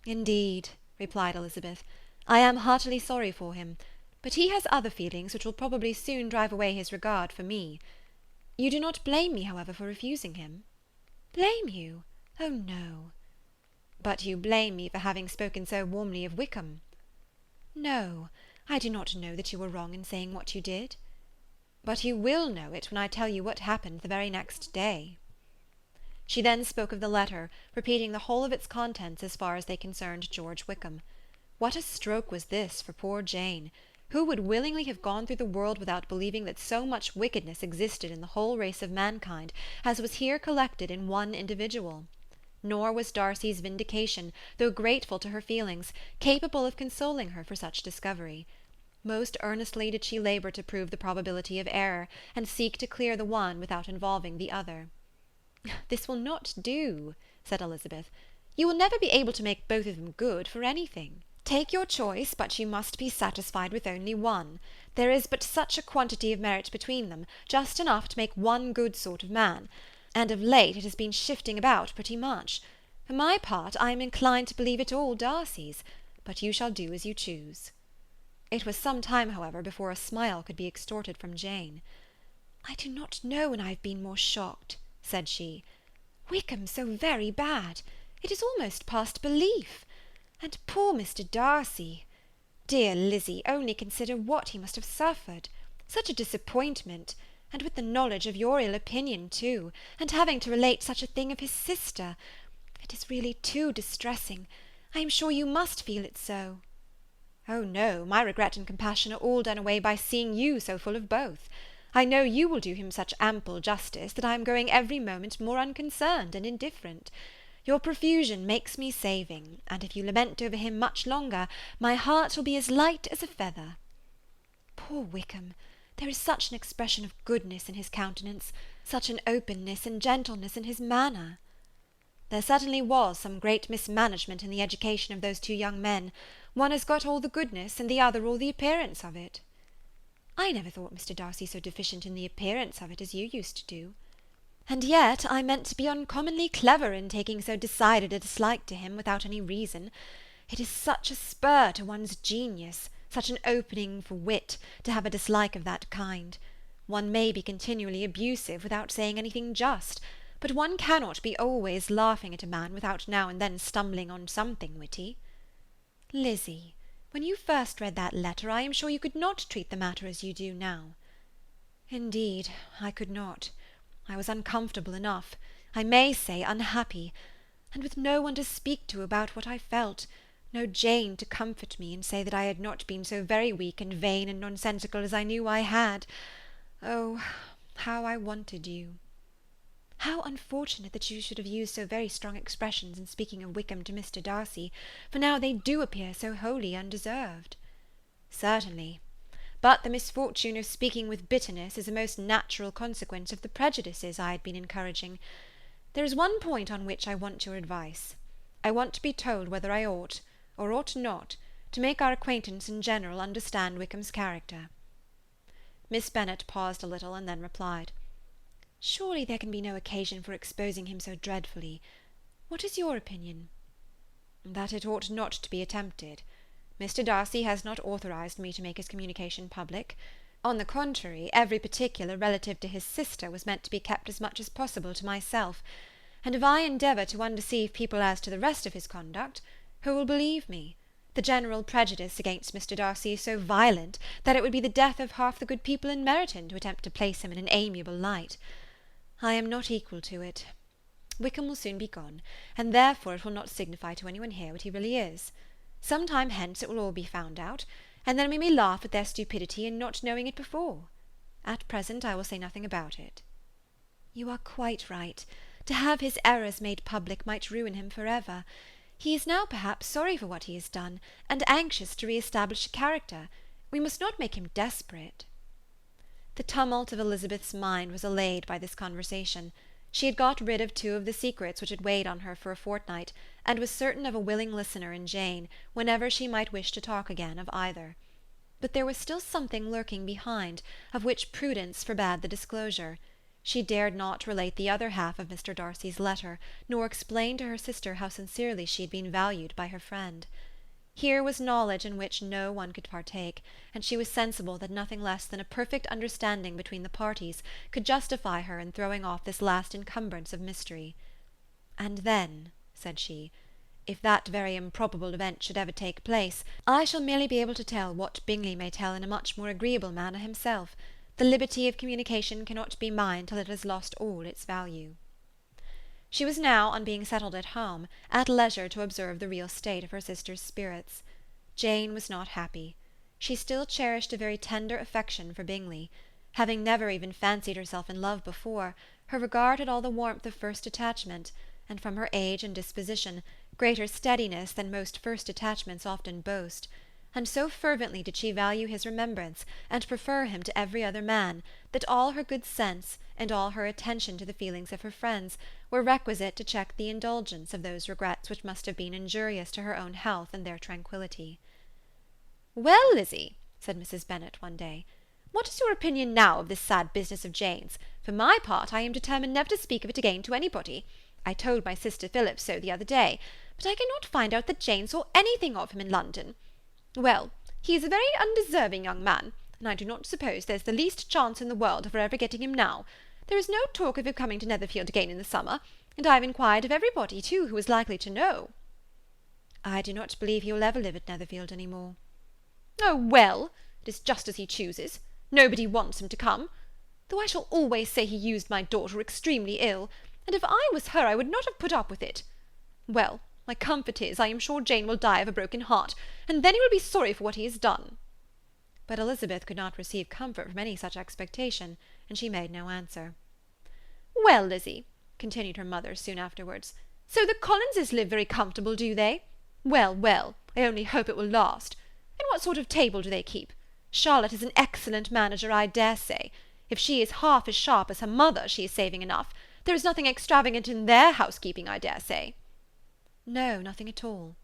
"Indeed," replied Elizabeth, "I am heartily sorry for him, but he has other feelings which will probably soon drive away his regard for me. You do not blame me, however, for refusing him?" "Blame you? Oh, no." "But you blame me for having spoken so warmly of Wickham?" "No, I do not know that you were wrong in saying what you did." "But you will know it when I tell you what happened the very next day." She then spoke of the letter, repeating the whole of its contents as far as they concerned George Wickham. What a stroke was this for poor Jane! Who would willingly have gone through the world without believing that so much wickedness existed in the whole race of mankind as was here collected in one individual? Nor was Darcy's vindication, though grateful to her feelings, capable of consoling her for such discovery. Most earnestly did she labour to prove the probability of error, and seek to clear the one without involving the other. "This will not do," said Elizabeth. "You will never be able to make both of them good for anything. Take your choice, but you must be satisfied with only one. There is but such a quantity of merit between them, just enough to make one good sort of man, and of late it has been shifting about pretty much. For my part, I am inclined to believe it all Darcy's, but you shall do as you choose." It was some time, however, before a smile could be extorted from Jane. "I do not know when I have been more shocked," said she. "Wickham so very bad! It is almost past belief. And poor Mr. Darcy! Dear Lizzie, only consider what he must have suffered. Such a disappointment, and with the knowledge of your ill opinion too, and having to relate such a thing of his sister. It is really too distressing. I am sure you must feel it so." "Oh no, my regret and compassion are all done away by seeing you so full of both. I know you will do him such ample justice that I am growing every moment more unconcerned and indifferent. Your profusion makes me saving, and if you lament over him much longer, my heart will be as light as a feather." "Poor Wickham! There is such an expression of goodness in his countenance, such an openness and gentleness in his manner." "There certainly was some great mismanagement in the education of those two young men. One has got all the goodness, and the other all the appearance of it." "I never thought Mr. Darcy so deficient in the appearance of it as you used to do." "And yet I meant to be uncommonly clever in taking so decided a dislike to him without any reason. It is such a spur to one's genius, such an opening for wit, to have a dislike of that kind. One may be continually abusive without saying anything just, but one cannot be always laughing at a man without now and then stumbling on something witty. Lizzie, when you first read that letter, I am sure you could not treat the matter as you do now. Indeed, I could not. I was uncomfortable enough, I may say unhappy, and with no one to speak to about what I felt, no Jane to comfort me and say that I had not been so very weak and vain and nonsensical as I knew I had. Oh, how I wanted you! How unfortunate that you should have used so very strong expressions in speaking of Wickham to Mr. Darcy, for now they do appear so wholly undeserved. Certainly. But the misfortune of speaking with bitterness is a most natural consequence of the prejudices I had been encouraging. There is one point on which I want your advice. I want to be told whether I ought, or ought not, to make our acquaintance in general understand Wickham's character. Miss Bennet paused a little, and then replied, Surely there can be no occasion for exposing him so dreadfully. What is your opinion? That it ought not to be attempted. Mr. Darcy has not authorized me to make his communication public. On the contrary, every particular relative to his sister was meant to be kept as much as possible to myself, and if I endeavour to undeceive people as to the rest of his conduct, who will believe me? The general prejudice against Mr. Darcy is so violent that it would be the death of half the good people in Meryton to attempt to place him in an amiable light. I am not equal to it. Wickham will soon be gone, and therefore it will not signify to anyone here what he really is. Some time hence it will all be found out, and then we may laugh at their stupidity in not knowing it before. At present I will say nothing about it. You are quite right. To have his errors made public might ruin him for ever. He is now perhaps sorry for what he has done, and anxious to re-establish a character. We must not make him desperate. The tumult of Elizabeth's mind was allayed by this conversation. She had got rid of two of the secrets which had weighed on her for a fortnight, and was certain of a willing listener in Jane, whenever she might wish to talk again of either. But there was still something lurking behind, of which prudence forbade the disclosure. She dared not relate the other half of Mr. Darcy's letter, nor explain to her sister how sincerely she had been valued by her friend. Here was knowledge in which no one could partake, and she was sensible that nothing less than a perfect understanding between the parties could justify her in throwing off this last encumbrance of mystery. "And then," said she, "if that very improbable event should ever take place, I shall merely be able to tell what Bingley may tell in a much more agreeable manner himself. The liberty of communication cannot be mine till it has lost all its value." She was now, on being settled at home, at leisure to observe the real state of her sister's spirits. Jane was not happy. She still cherished a very tender affection for Bingley. Having never even fancied herself in love before, her regard had all the warmth of first attachment, and from her age and disposition, greater steadiness than most first attachments often boast, and so fervently did she value his remembrance, and prefer him to every other man, that all her good sense, and all her attention to the feelings of her friends, were requisite to check the indulgence of those regrets which must have been injurious to her own health and their tranquillity. "Well, Lizzie," said Mrs. Bennet one day, "what is your opinion now of this sad business of Jane's? For my part, I am determined never to speak of it again to anybody. I told my sister Philip so the other day, but I cannot find out that Jane saw anything of him in London. Well, he is a very undeserving young man, and I do not suppose there's the least chance in the world of her ever getting him now. There is no talk of him coming to Netherfield again in the summer, and I have inquired of everybody, too, who is likely to know." "I do not believe he will ever live at Netherfield any more." "Oh, well, it is just as he chooses. Nobody wants him to come. Though I shall always say he used my daughter extremely ill, and if I was her I would not have put up with it. Well, my comfort is, I am sure Jane will die of a broken heart, and then he will be sorry for what he has done." But Elizabeth could not receive comfort from any such expectation, and she made no answer. "Well, Lizzie," continued her mother soon afterwards, "so the Collinses live very comfortable, do they? Well, well, I only hope it will last. And what sort of table do they keep? Charlotte is an excellent manager, I dare say. If she is half as sharp as her mother, she is saving enough. There is nothing extravagant in their housekeeping, I dare say." "No, nothing at all."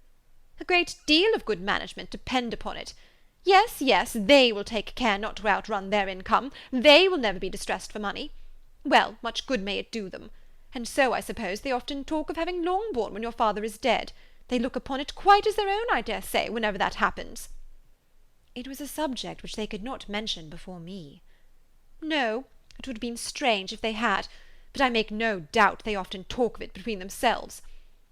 "A great deal of good management, depend upon it. Yes, yes, they will take care not to outrun their income. They will never be distressed for money. Well, much good may it do them. And so, I suppose, they often talk of having Longbourn when your father is dead. They look upon it quite as their own, I dare say, whenever that happens." It was a subject which they could not mention before me. "No, it would have been strange if they had, but I make no doubt they often talk of it between themselves.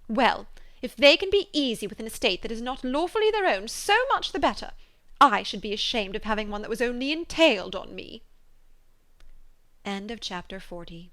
Well, if they can be easy with an estate that is not lawfully their own, so much the better. I should be ashamed of having one that was only entailed on me." End of chapter 40.